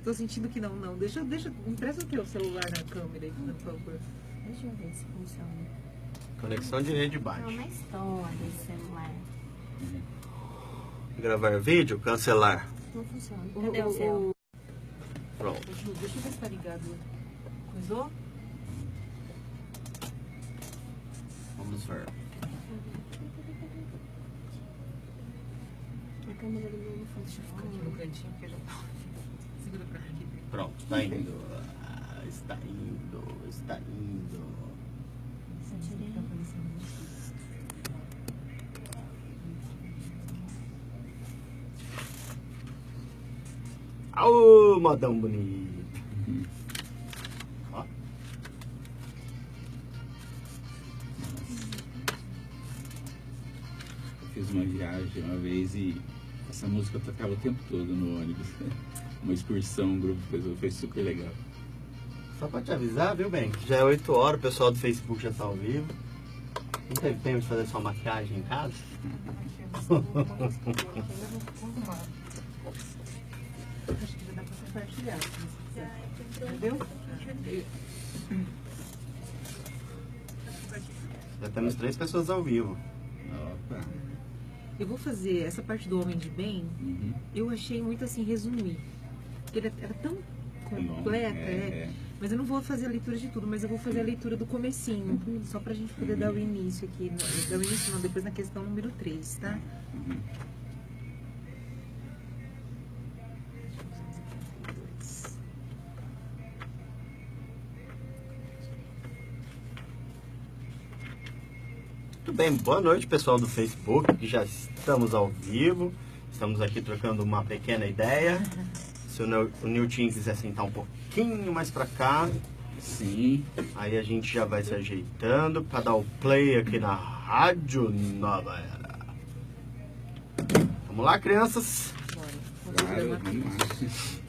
tô sentindo que não. Deixa, empresta o teu celular na câmera aí, por favor. Deixa eu ver se funciona. Conexão de rede baixa. Não, mas toda esse celular. Gravar vídeo, cancelar. Não funciona. Cadê o seu? Pronto. Deixa eu ver se tá ligado. Coisou? Vamos ver. A câmera do meu não Deixa eu ficar aqui no funciona. cantinho, porque já tá... Segura pra aqui. Pronto, tá indo. Ah, está indo. Só tirei. Tá aparecendo. Aô, modão bonito. Ó. Eu fiz uma viagem uma vez e essa música tocava o tempo todo no ônibus. Uma excursão, um grupo de pessoas, foi super legal. Só pra te avisar, viu, bem? Que já é 8 horas, o pessoal do Facebook já tá ao vivo. Não teve tempo de fazer sua maquiagem em casa? Acho que já dá pra compartilhar. Entendeu? Já temos 3 pessoas ao vivo. Opa. Eu vou fazer essa parte do Homem de Bem. Uhum. Eu achei muito assim, resumir. Porque ele era tão completa, mas eu não vou fazer a leitura de tudo, mas eu vou fazer a leitura do comecinho, só pra gente poder dar o início aqui. Dar o início não, depois na questão número 3, tá? Uhum. Muito bem, boa noite, pessoal do Facebook, que já estamos ao vivo. Estamos aqui trocando uma pequena ideia. Se o Nilton quiser sentar um pouquinho mais pra cá, Sim. aí a gente já vai se ajeitando para dar o play aqui na Rádio Nova Era. Vamos lá, crianças? Bora. Claro, vamos lá.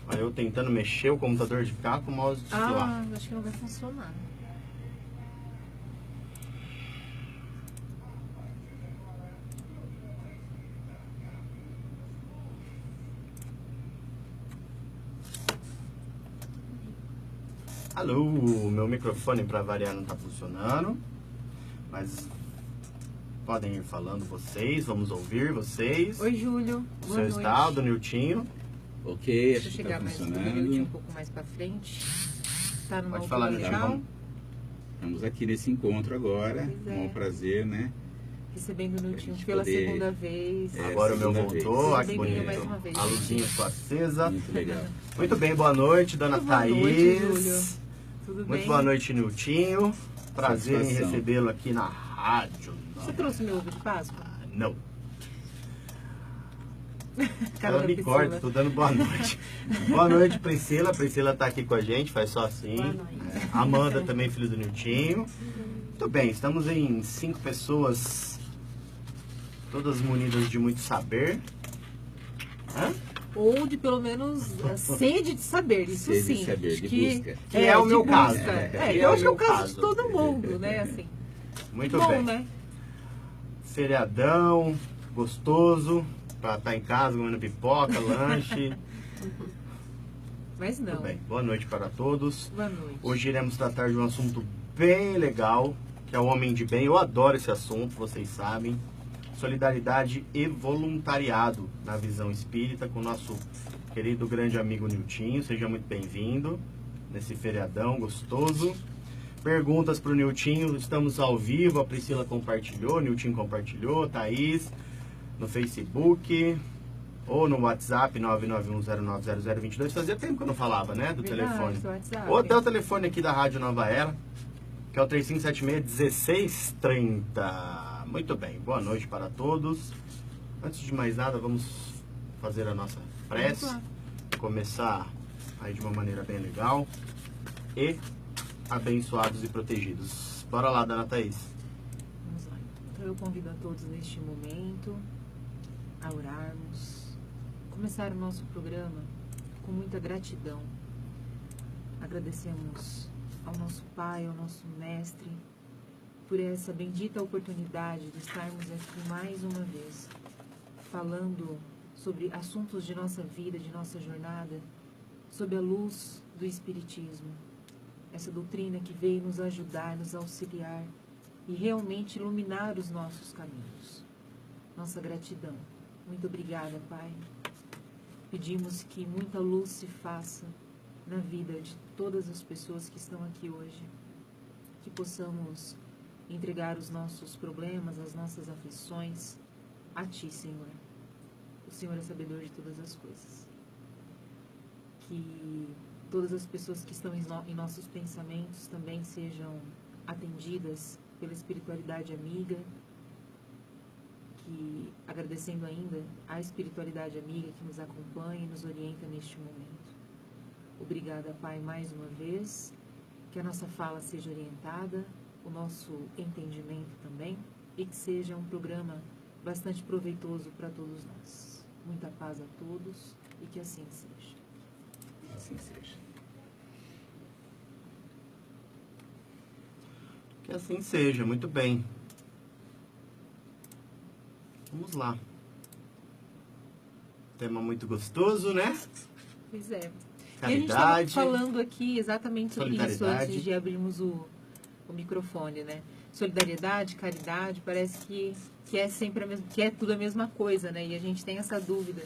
Aí eu tentando mexer o computador de cá com o mouse de celular. Acho que não vai funcionar. Alô, meu microfone para variar não tá funcionando, mas podem ir falando vocês, vamos ouvir vocês. Oi, Júlio. O Boa seu noite. estado, Niltinho. Ok, Deixa eu acho que chegar tá mais um funcionando. pouco mais pra frente. Tá numa Pode falar, altura Niltinho. legal. Estamos aqui nesse encontro agora. Pois é. Um prazer, né? Recebendo o Pra Niltinho gente pela poder- segunda vez. É, Agora o meu segunda voltou, vez. olha que Bem-vindo bonito. mais uma vez. A luzinha ficou acesa. Muito legal. Muito bem, boa noite, dona Boa Thaís. noite, Júlio. Tudo bem? Muito boa noite, Niltinho. Prazer em Satisfação. recebê-lo aqui na rádio. Você trouxe meu ovo de Páscoa? Não. Cara Ela da me Priscila. corta, tô dando boa noite. Boa noite, Priscila. A Priscila tá aqui com a gente, faz só assim. Boa noite. Amanda também, filho do Niltinho. Muito bem, estamos em 5 pessoas, todas munidas de muito saber. Hã? Ou de pelo menos a sede de saber, isso Sede de sim. saber, Acho de que busca. Que é o de meu busca. caso. É, eu acho que é o caso de todo mundo, né? Assim. Muito Bom, bem. né? Feriadão, gostoso, pra estar em casa comendo pipoca, lanche. Mas não. Muito bem, boa noite para todos. Boa noite. Hoje iremos tratar de um assunto bem legal, que é o homem de bem. Eu adoro esse assunto, vocês sabem. Solidariedade e voluntariado na visão espírita com o nosso querido grande amigo Niltinho. Seja muito bem-vindo nesse feriadão gostoso. Perguntas para o Niltinho, estamos ao vivo, a Priscila compartilhou, o Niltinho compartilhou, Thaís no Facebook ou no WhatsApp 991090022. Fazia tempo que eu não falava, né, do Verdade, telefone. do WhatsApp. Ou até o telefone aqui da Rádio Nova Era, que é o 3576-1630. Muito bem, boa noite para todos. Antes de mais nada, vamos fazer a nossa prece. Vamos lá. Começar aí de uma maneira bem legal. E abençoados e protegidos. Bora lá, dona Thaís. Vamos lá. Então eu convido a todos neste momento a orarmos, começar o nosso programa com muita gratidão. Agradecemos ao nosso Pai, ao nosso Mestre, por essa bendita oportunidade de estarmos aqui mais uma vez, falando sobre assuntos de nossa vida, de nossa jornada, sob a luz do Espiritismo. Essa doutrina que veio nos ajudar, nos auxiliar e realmente iluminar os nossos caminhos. Nossa gratidão. Muito obrigada, Pai. Pedimos que muita luz se faça na vida de todas as pessoas que estão aqui hoje. Que possamos entregar os nossos problemas, as nossas aflições a Ti, Senhor. O Senhor é sabedor de todas as coisas. Que todas as pessoas que estão em nossos pensamentos também sejam atendidas pela espiritualidade amiga, que, agradecendo ainda a espiritualidade amiga que nos acompanha e nos orienta neste momento. Obrigada, Pai, mais uma vez, que a nossa fala seja orientada, o nosso entendimento também, e que seja um programa bastante proveitoso para todos nós. Muita paz a todos e que assim seja. Assim seja. Que assim seja, muito bem. Vamos lá. Tema muito gostoso, né? Pois é. Caridade. E a gente estava falando aqui exatamente isso Solidariedade. antes de abrirmos o microfone, né? Solidariedade, caridade, parece que é sempre a mesma, que é tudo a mesma coisa, né? E a gente tem essa dúvida.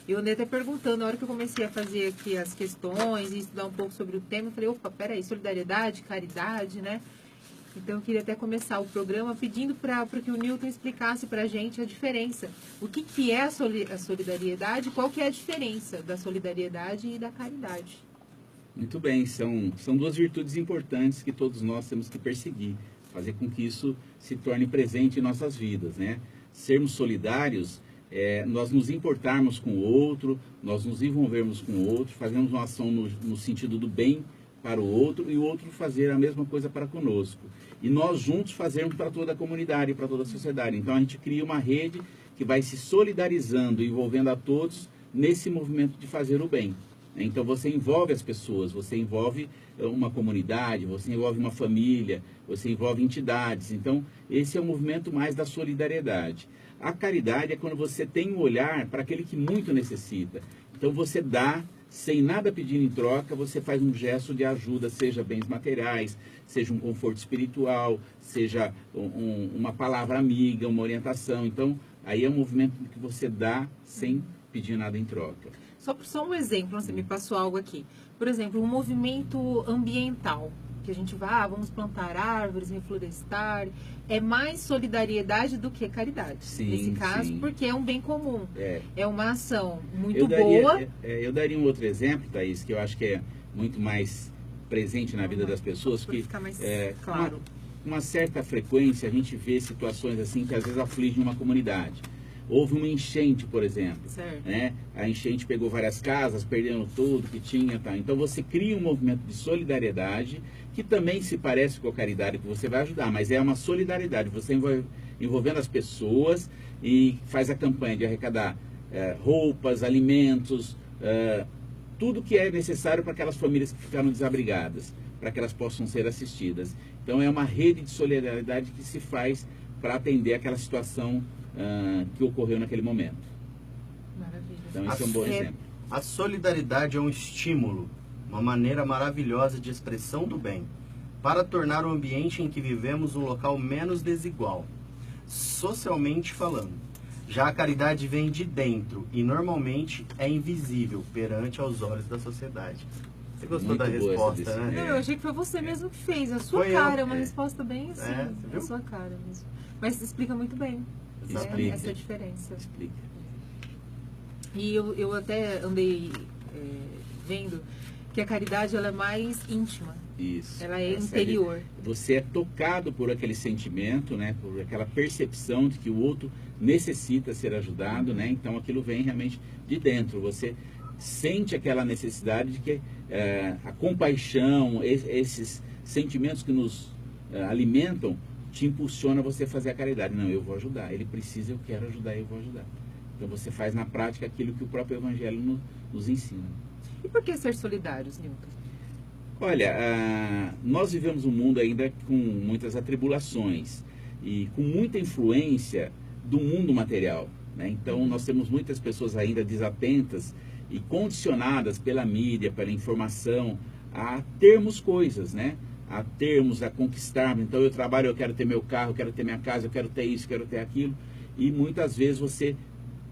Eu andei até perguntando, na hora que eu comecei a fazer aqui as questões e estudar um pouco sobre o tema, eu falei, opa, peraí, solidariedade, caridade, né? Então eu queria até começar o programa pedindo para que o Newton explicasse para a gente a diferença. O que é a solidariedade, qual que é a diferença da solidariedade e da caridade. Muito bem, são duas virtudes importantes que todos nós temos que perseguir, fazer com que isso se torne presente em nossas vidas, né? Sermos solidários, nós nos importarmos com o outro, nós nos envolvermos com o outro, fazemos uma ação no sentido do bem para o outro e o outro fazer a mesma coisa para conosco. E nós juntos fazermos para toda a comunidade, para toda a sociedade. Então a gente cria uma rede que vai se solidarizando, envolvendo a todos nesse movimento de fazer o bem. Então você envolve as pessoas, você envolve uma comunidade, você envolve uma família, você envolve entidades. Então esse é o movimento mais da solidariedade. A caridade é quando você tem um olhar para aquele que muito necessita. Então você dá, sem nada pedir em troca, você faz um gesto de ajuda, seja bens materiais, seja um conforto espiritual, seja uma palavra amiga, uma orientação. Então aí é um movimento que você dá sem pedir nada em troca. Só um exemplo, você me passou algo aqui. Por exemplo, um movimento ambiental, que a gente vai, vamos plantar árvores, reflorestar, é mais solidariedade do que caridade. Sim, nesse caso, sim. Porque é um bem comum. É uma ação muito Eu boa. Eu daria um outro exemplo, Thaís, que eu acho que é muito mais presente na vida das pessoas, Para que ficar mais com claro. uma certa frequência a gente vê situações assim que às vezes afligem uma comunidade. Houve uma enchente, por exemplo, Certo. né? A enchente pegou várias casas, perdendo tudo que tinha, tá? Então você cria um movimento de solidariedade que também se parece com a caridade, que você vai ajudar, mas é uma solidariedade, você envolvendo as pessoas e faz a campanha de arrecadar roupas, alimentos, tudo que é necessário para aquelas famílias que ficaram desabrigadas, para que elas possam ser assistidas. Então é uma rede de solidariedade que se faz para atender aquela situação que ocorreu naquele momento. Maravilha. Então esse é um bom exemplo. A solidariedade é um estímulo, uma maneira maravilhosa de expressão do bem, para tornar o ambiente em que vivemos um local menos desigual, socialmente falando. Já a caridade vem de dentro e normalmente é invisível perante aos olhos da sociedade. Você gostou Muito da boa essa resposta, decisão. né? Não, eu achei que foi você mesmo que fez. A sua Foi eu. cara, é uma resposta bem assim. você viu? A sua cara mesmo. Mas explica muito bem, né, Explica. essa diferença. Explica. E eu até andei vendo que a caridade ela é mais íntima. Isso. Ela é Essa interior. Você é tocado por aquele sentimento, né? Por aquela percepção de que o outro necessita ser ajudado, né? Então aquilo vem realmente de dentro. Você sente aquela necessidade de que a compaixão, esses sentimentos que nos alimentam, te impulsiona a você fazer a caridade. Não, eu vou ajudar. Ele precisa, eu quero ajudar, eu vou ajudar. Então você faz na prática aquilo que o próprio Evangelho nos ensina. E por que ser solidários, Newton? Olha, nós vivemos um mundo ainda com muitas atribulações e com muita influência do mundo material. né? Então, nós temos muitas pessoas ainda desatentas e condicionadas pela mídia, pela informação, a termos coisas, né? A conquistarmos. Então, eu trabalho, eu quero ter meu carro, eu quero ter minha casa, eu quero ter isso, eu quero ter aquilo. E muitas vezes você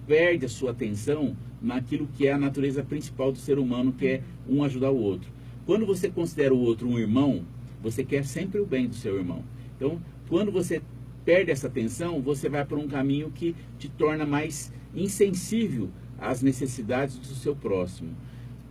perde a sua atenção naquilo que é a natureza principal do ser humano, que é um ajudar o outro. Quando você considera o outro um irmão, você quer sempre o bem do seu irmão. Então, quando você perde essa atenção, você vai por um caminho que te torna mais insensível às necessidades do seu próximo.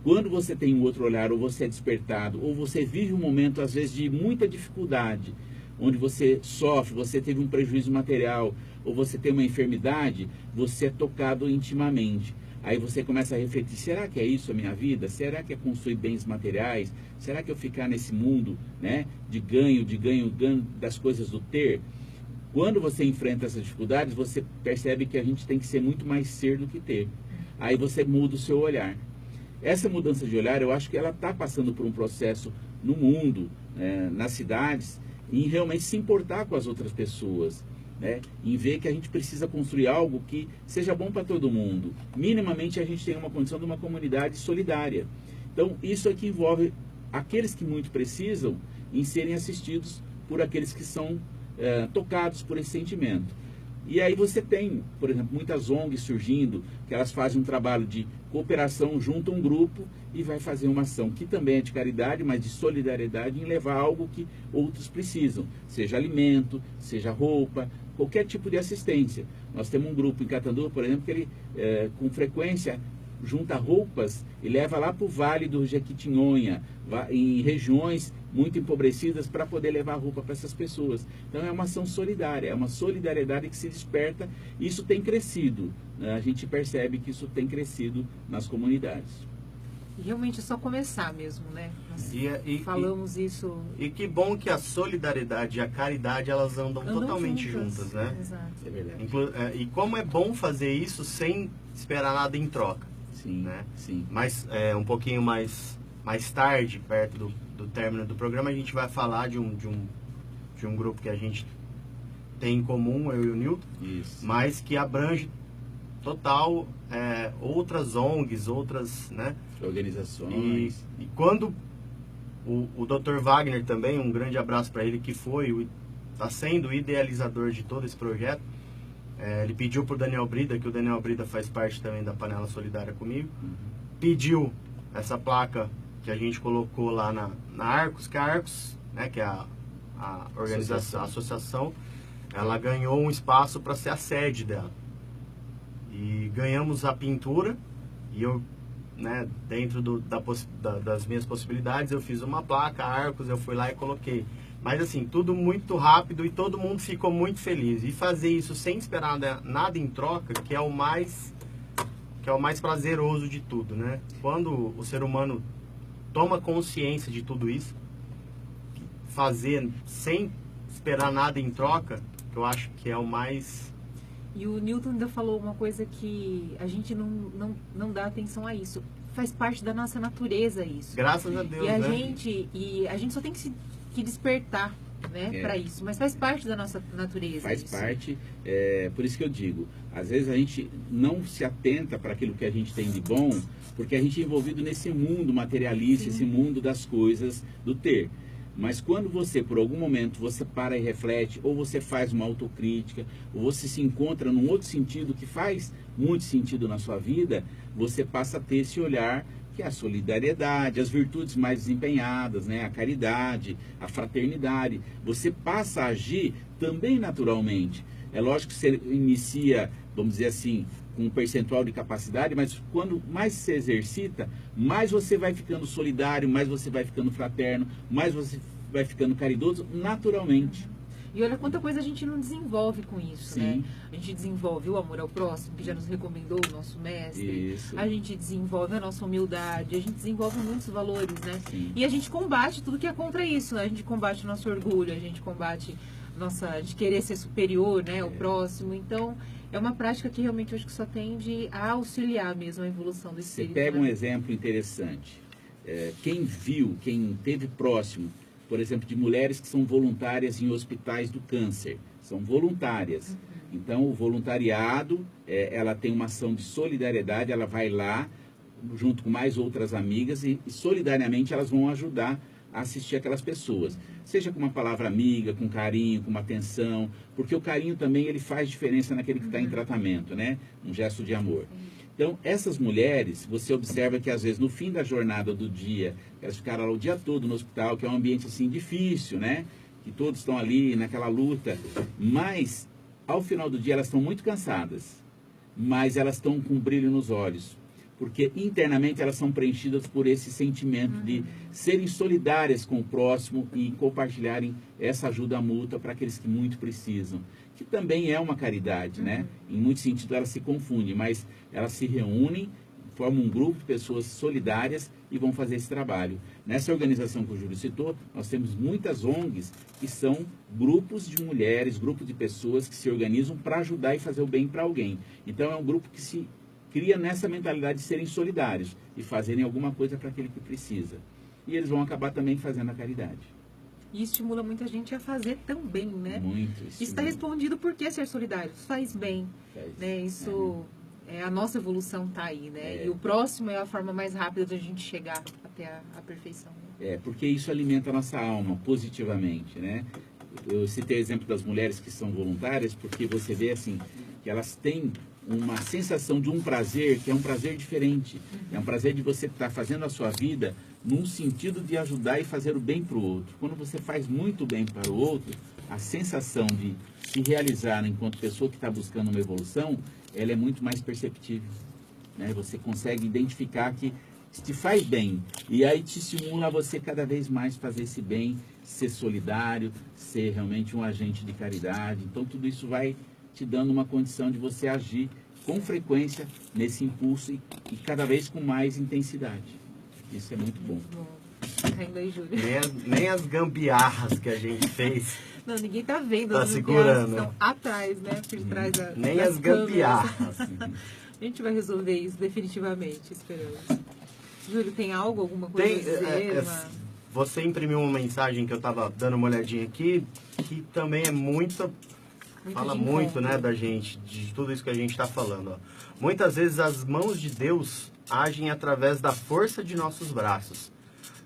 Quando você tem um outro olhar, ou você é despertado, ou você vive um momento, às vezes, de muita dificuldade, onde você sofre, você teve um prejuízo material, ou você tem uma enfermidade, você é tocado intimamente. Aí você começa a refletir, será que é isso a minha vida? Será que é construir bens materiais? Será que eu ficar nesse mundo, né, de ganho das coisas do ter? Quando você enfrenta essas dificuldades, você percebe que a gente tem que ser muito mais ser do que ter. Aí você muda o seu olhar. Essa mudança de olhar, eu acho que ela está passando por um processo no mundo, nas cidades, em realmente se importar com as outras pessoas, né? Em ver que a gente precisa construir algo que seja bom para todo mundo. Minimamente a gente tem uma condição de uma comunidade solidária. Então isso aqui envolve aqueles que muito precisam em serem assistidos por aqueles que são tocados por esse sentimento. E aí você tem, por exemplo, muitas ONGs surgindo, que elas fazem um trabalho de cooperação, juntam um grupo e vai fazer uma ação que também é de caridade, mas de solidariedade em levar algo que outros precisam, seja alimento, seja roupa, qualquer tipo de assistência. Nós temos um grupo em Catanduva, por exemplo, que ele com frequência junta roupas e leva lá para o Vale do Jequitinhonha, em regiões muito empobrecidas, para poder levar roupa para essas pessoas. Então é uma ação solidária, é uma solidariedade que se desperta, e isso tem crescido, né? A gente percebe que isso tem crescido nas comunidades. E realmente é só começar mesmo, né? Nós falamos isso. E que bom que a solidariedade e a caridade, elas andam totalmente juntas, né? Exato. É verdade. E como é bom fazer isso sem esperar nada em troca. Sim, né? Sim. Mas um pouquinho mais tarde, perto do término do programa, a gente vai falar de um grupo que a gente tem em comum, eu e o Nilton, Isso. mas que abrange total outras ONGs, outras, né, organizações. E quando o Dr. Wagner também, um grande abraço para ele, que está sendo o idealizador de todo esse projeto, ele pediu para o Daniel Brida, que o Daniel Brida faz parte também da Panela Solidária comigo, pediu essa placa que a gente colocou lá na Arcos, que a Arcos, né, que é a organização, a associação, ela ganhou um espaço para ser a sede dela. E ganhamos a pintura, e eu, né, dentro das minhas possibilidades, eu fiz uma placa, a Arcos, eu fui lá e coloquei. Mas assim, tudo muito rápido e todo mundo ficou muito feliz. E fazer isso sem esperar nada em troca, que é o mais prazeroso de tudo, né? Quando o ser humano toma consciência de tudo isso, fazer sem esperar nada em troca, que eu acho que é o mais... E o Nilton ainda falou uma coisa que a gente não dá atenção a isso. Faz parte da nossa natureza isso. Graças a Deus, e a gente só tem que despertar, né, para isso, mas faz parte da nossa natureza. Faz isso. parte, por isso que eu digo, às vezes a gente não se atenta para aquilo que a gente tem de bom, porque a gente é envolvido nesse mundo materialista, esse mundo das coisas, do ter. Mas quando você, por algum momento, você para e reflete, ou você faz uma autocrítica, ou você se encontra num outro sentido que faz muito sentido na sua vida, você passa a ter esse olhar que é a solidariedade, as virtudes mais desempenhadas, né? A caridade, a fraternidade. Você passa a agir também naturalmente. É lógico que você inicia, vamos dizer assim, com um percentual de capacidade, mas quando mais se exercita, mais você vai ficando solidário, mais você vai ficando fraterno, mais você vai ficando caridoso naturalmente. E olha quanta coisa a gente não desenvolve com isso, Sim. né? A gente desenvolve o amor ao próximo, que já nos recomendou o nosso mestre. Isso. A gente desenvolve a nossa humildade, a gente desenvolve muitos valores, né? Sim. E a gente combate tudo que é contra isso, né? A gente combate o nosso orgulho, a gente combate de querer ser superior, né, ao próximo. Então, é uma prática que realmente eu acho que só tende a auxiliar mesmo a evolução do espírito. Você pega né? um exemplo interessante. Quem viu, quem teve próximo, por exemplo, de mulheres que são voluntárias em hospitais do câncer. São voluntárias. Então, o voluntariado, ela tem uma ação de solidariedade, ela vai lá, junto com mais outras amigas, e solidariamente elas vão ajudar a assistir aquelas pessoas. Seja com uma palavra amiga, com carinho, com uma atenção, porque o carinho também ele faz diferença naquele que está em tratamento, né? Um gesto de amor. Então, essas mulheres, você observa que às vezes no fim da jornada do dia, elas ficaram lá o dia todo no hospital, que é um ambiente assim difícil, né? Que todos estão ali naquela luta, mas ao final do dia elas estão muito cansadas, mas elas estão com um brilho nos olhos, porque internamente elas são preenchidas por esse sentimento de serem solidárias com o próximo e compartilharem essa ajuda mútua para aqueles que muito precisam, que também é uma caridade, né? Em muitos sentidos elas se confundem, mas elas se reúnem, formam um grupo de pessoas solidárias e vão fazer esse trabalho. Nessa organização que o Júlio citou, nós temos muitas ONGs que são grupos de mulheres, grupos de pessoas que se organizam para ajudar e fazer o bem para alguém. Então é um grupo que se cria nessa mentalidade de serem solidários e fazerem alguma coisa para aquele que precisa. E eles vão acabar também fazendo a caridade. E estimula muita gente a fazer também, né? Muito. Isso está respondido por que ser solidário? Faz bem, né? Isso, a nossa evolução está aí, né? E o próximo é a forma mais rápida de a gente chegar até a perfeição. Porque isso alimenta a nossa alma positivamente, né? Eu citei o exemplo das mulheres que são voluntárias, porque você vê assim, que elas têm uma sensação de um prazer que é um prazer diferente. É um prazer de você estar fazendo a sua vida num sentido de ajudar e fazer o bem para o outro. Quando você faz muito bem para o outro, a sensação de se realizar enquanto pessoa que está buscando uma evolução, ela é muito mais perceptível, né? Você consegue identificar que te faz bem e aí te estimula a você cada vez mais fazer esse bem, ser solidário, ser realmente um agente de caridade. Então tudo isso vai te dando uma condição de você agir com frequência nesse impulso e cada vez com mais intensidade. Isso é muito bom. Ainda aí, Júlio. Nem as gambiarras que a gente fez. Não, ninguém tá vendo. Tá as segurando. Estão atrás, né? Por trás da, Nem das as câmeras. gambiarras. A gente vai resolver isso definitivamente, esperamos. Júlio, tem algo, alguma coisa a dizer? Você imprimiu uma mensagem que eu estava dando uma olhadinha aqui, que também é fala muito, né, da gente, de tudo isso que a gente está falando. Ó. Muitas vezes as mãos de Deus agem através da força de nossos braços.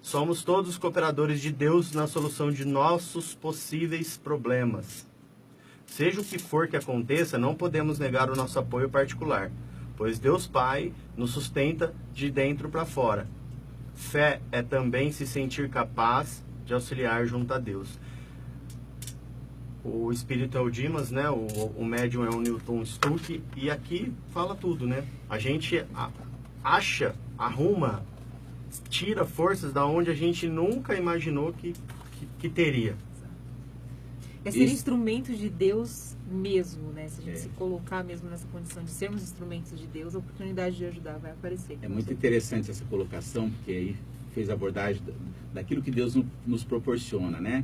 Somos todos cooperadores de Deus na solução de nossos possíveis problemas. Seja o que for que aconteça, não podemos negar o nosso apoio particular, pois Deus Pai nos sustenta de dentro para fora. Fé é também se sentir capaz de auxiliar junto a Deus. O espírito é o Dimas, né? O médium é o Newton Stuck, e aqui fala tudo, né? A gente acha, arruma, tira forças da onde a gente nunca imaginou que teria. É ser instrumento de Deus mesmo, né? Se a gente se colocar mesmo nessa condição de sermos instrumentos de Deus, a oportunidade de ajudar vai aparecer. É muito interessante essa colocação, porque aí fez a abordagem daquilo que Deus nos proporciona, né?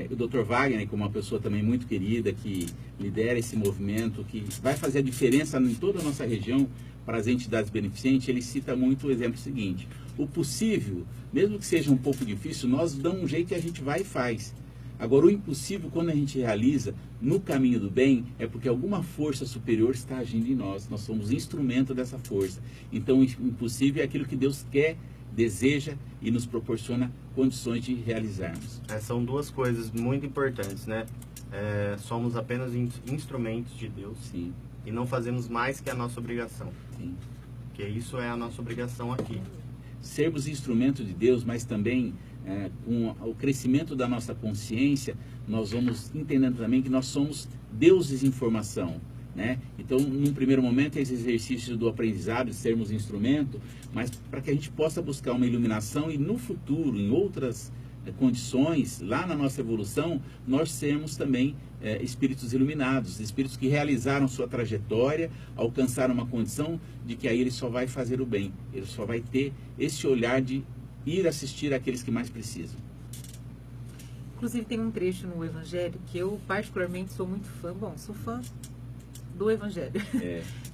O Dr. Wagner, como uma pessoa também muito querida, que lidera esse movimento, que vai fazer a diferença em toda a nossa região para as entidades beneficentes, ele cita muito o exemplo seguinte: o possível, mesmo que seja um pouco difícil, nós damos um jeito e a gente vai e faz. Agora, o impossível, quando a gente realiza no caminho do bem, é porque alguma força superior está agindo em nós. Nós somos instrumento dessa força. Então, o impossível é aquilo que Deus quer, deseja e nos proporciona condições de realizarmos. São duas coisas muito importantes, né? Somos apenas instrumentos de Deus. Sim. E não fazemos mais que a nossa obrigação. Sim. Porque isso é a nossa obrigação aqui. Sermos instrumento de Deus, mas também com o crescimento da nossa consciência, nós vamos entendendo também que nós somos deuses em formação, né? Então, num primeiro momento, esse exercício do aprendizado, de sermos instrumento, mas para que a gente possa buscar uma iluminação e no futuro, em outras condições, lá na nossa evolução, nós sermos também espíritos iluminados, espíritos que realizaram sua trajetória, alcançaram uma condição de que aí ele só vai fazer o bem, ele só vai ter esse olhar de ir assistir àqueles que mais precisam. Inclusive tem um trecho no Evangelho que eu particularmente sou muito fã, sou fã do Evangelho,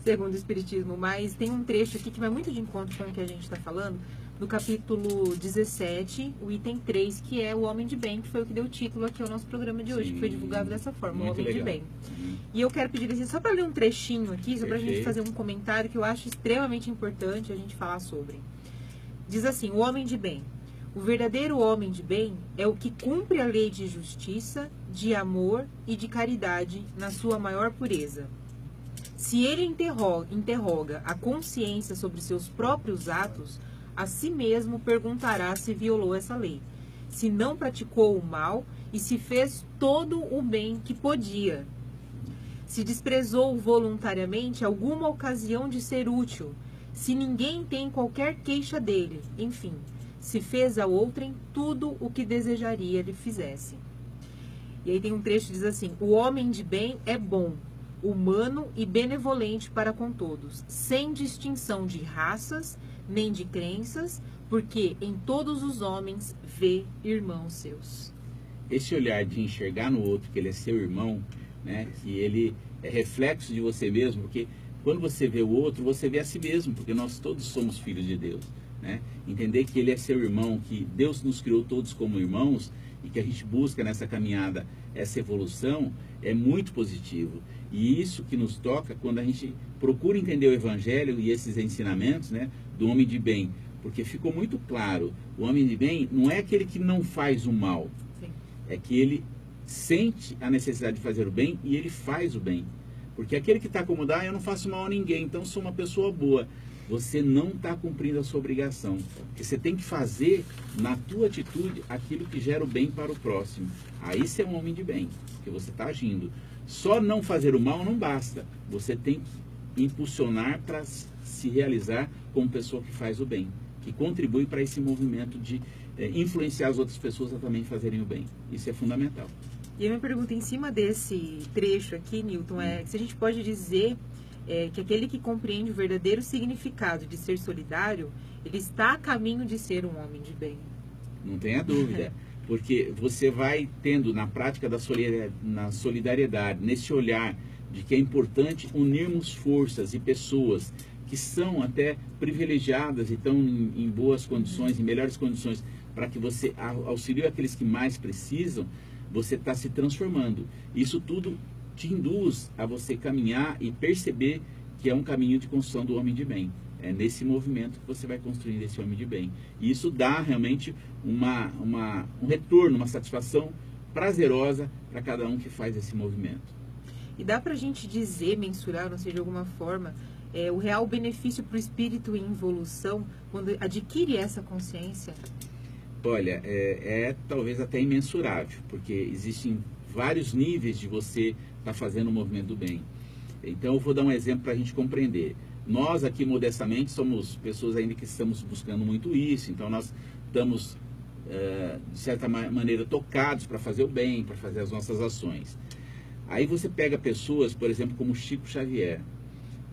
segundo o Espiritismo, mas tem um trecho aqui que vai muito de encontro com o que a gente está falando, no capítulo 17, o item 3, que é o homem de bem, que foi o que deu título aqui ao nosso programa de hoje, Sim, que foi divulgado dessa forma, o muito homem de legal. bem. E eu quero pedir licença só para ler um trechinho aqui, só para a gente Perfeito. fazer um comentário que eu acho extremamente importante a gente falar sobre. Diz assim, o homem de bem. O verdadeiro homem de bem é o que cumpre a lei de justiça, de amor e de caridade na sua maior pureza. Se ele interroga a consciência sobre seus próprios atos, a si mesmo perguntará se violou essa lei, se não praticou o mal e se fez todo o bem que podia. Se desprezou voluntariamente alguma ocasião de ser útil, se ninguém tem qualquer queixa dele, enfim, se fez a outrem tudo o que desejaria lhe fizesse. E aí tem um trecho que diz assim, o homem de bem é bom, humano e benevolente para com todos, sem distinção de raças, nem de crenças, porque em todos os homens vê irmãos seus. Esse olhar de enxergar no outro que ele é seu irmão, né, que ele é reflexo de você mesmo, porque quando você vê o outro, você vê a si mesmo, porque nós todos somos filhos de Deus, né? Entender que ele é seu irmão, que Deus nos criou todos como irmãos e que a gente busca nessa caminhada essa evolução é muito positivo. E isso que nos toca quando a gente procura entender o Evangelho e esses ensinamentos, né, do homem de bem. Porque ficou muito claro, o homem de bem não é aquele que não faz o mal, Sim. é que ele sente a necessidade de fazer o bem e ele faz o bem. Porque aquele que está acomodado, eu não faço mal a ninguém, então sou uma pessoa boa. Você não está cumprindo a sua obrigação. Porque você tem que fazer na tua atitude aquilo que gera o bem para o próximo. Aí você é um homem de bem, porque você está agindo. Só não fazer o mal não basta. Você tem que impulsionar para se realizar como pessoa que faz o bem, que contribui para esse movimento de influenciar as outras pessoas a também fazerem o bem. Isso é fundamental. E a minha pergunta em cima desse trecho aqui, Newton, é se a gente pode dizer que aquele que compreende o verdadeiro significado de ser solidário, ele está a caminho de ser um homem de bem. Não tenha dúvida. Porque você vai tendo na prática da solidariedade, nesse olhar de que é importante unirmos forças e pessoas que são até privilegiadas e estão em boas condições, em melhores condições, para que você auxilie aqueles que mais precisam, você está se transformando. Isso tudo te induz a você caminhar e perceber que é um caminho de construção do homem de bem. É nesse movimento que você vai construindo esse homem de bem. E isso dá realmente um retorno, uma satisfação prazerosa para cada um que faz esse movimento. E dá pra gente dizer, mensurar, não sei, de alguma forma, o real benefício para o espírito em evolução, quando adquire essa consciência? Olha, talvez até imensurável, porque existem vários níveis de você estar fazendo o movimento do bem. Então eu vou dar um exemplo para a gente compreender. Nós aqui modestamente somos pessoas ainda que estamos buscando muito isso, então nós estamos de certa maneira tocados para fazer o bem, para fazer as nossas ações. Aí você pega pessoas, por exemplo, como Chico Xavier,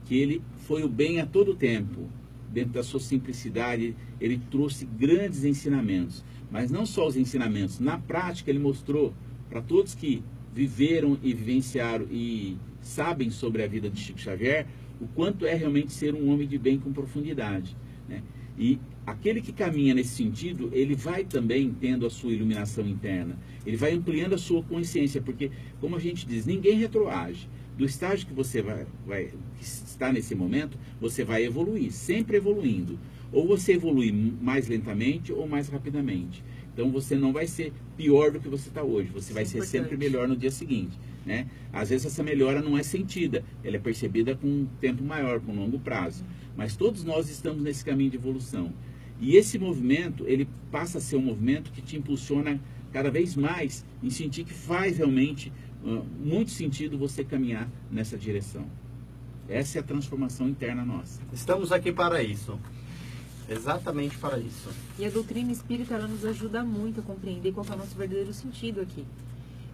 que ele foi o bem a todo tempo, dentro da sua simplicidade, ele trouxe grandes ensinamentos, mas não só os ensinamentos, na prática ele mostrou para todos que viveram e vivenciaram e sabem sobre a vida de Chico Xavier, o quanto é realmente ser um homem de bem com profundidade, né? E aquele que caminha nesse sentido, ele vai também tendo a sua iluminação interna, ele vai ampliando a sua consciência, porque, como a gente diz, ninguém retroage. Do estágio que você que está nesse momento, você vai evoluir, sempre evoluindo. Ou você evolui mais lentamente ou mais rapidamente. Então você não vai ser pior do que você está hoje, você vai ser sempre melhor no dia seguinte, né? Às vezes essa melhora não é sentida, ela é percebida com um tempo maior, com um longo prazo. Mas todos nós estamos nesse caminho de evolução. E esse movimento, ele passa a ser um movimento que te impulsiona cada vez mais em sentir que faz realmente muito sentido você caminhar nessa direção. Essa é a transformação interna nossa. Estamos aqui para isso. Exatamente para isso. E a doutrina espírita, ela nos ajuda muito a compreender qual é o nosso verdadeiro sentido aqui.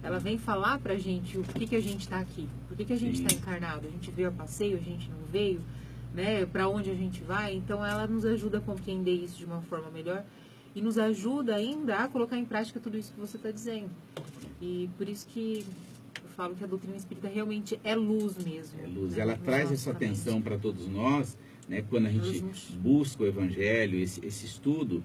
Ela vem falar pra gente o porquê que a gente está aqui, por que a gente está encarnado. A gente veio a passeio, a gente não veio, né? Para onde a gente vai. Então ela nos ajuda a compreender isso de uma forma melhor e nos ajuda ainda a colocar em prática tudo isso que você está dizendo. E por isso que eu falo que a doutrina espírita realmente é luz mesmo. É luz. Né? Ela traz essa atenção para todos nós, né? Quando a gente busca o Evangelho, esse estudo,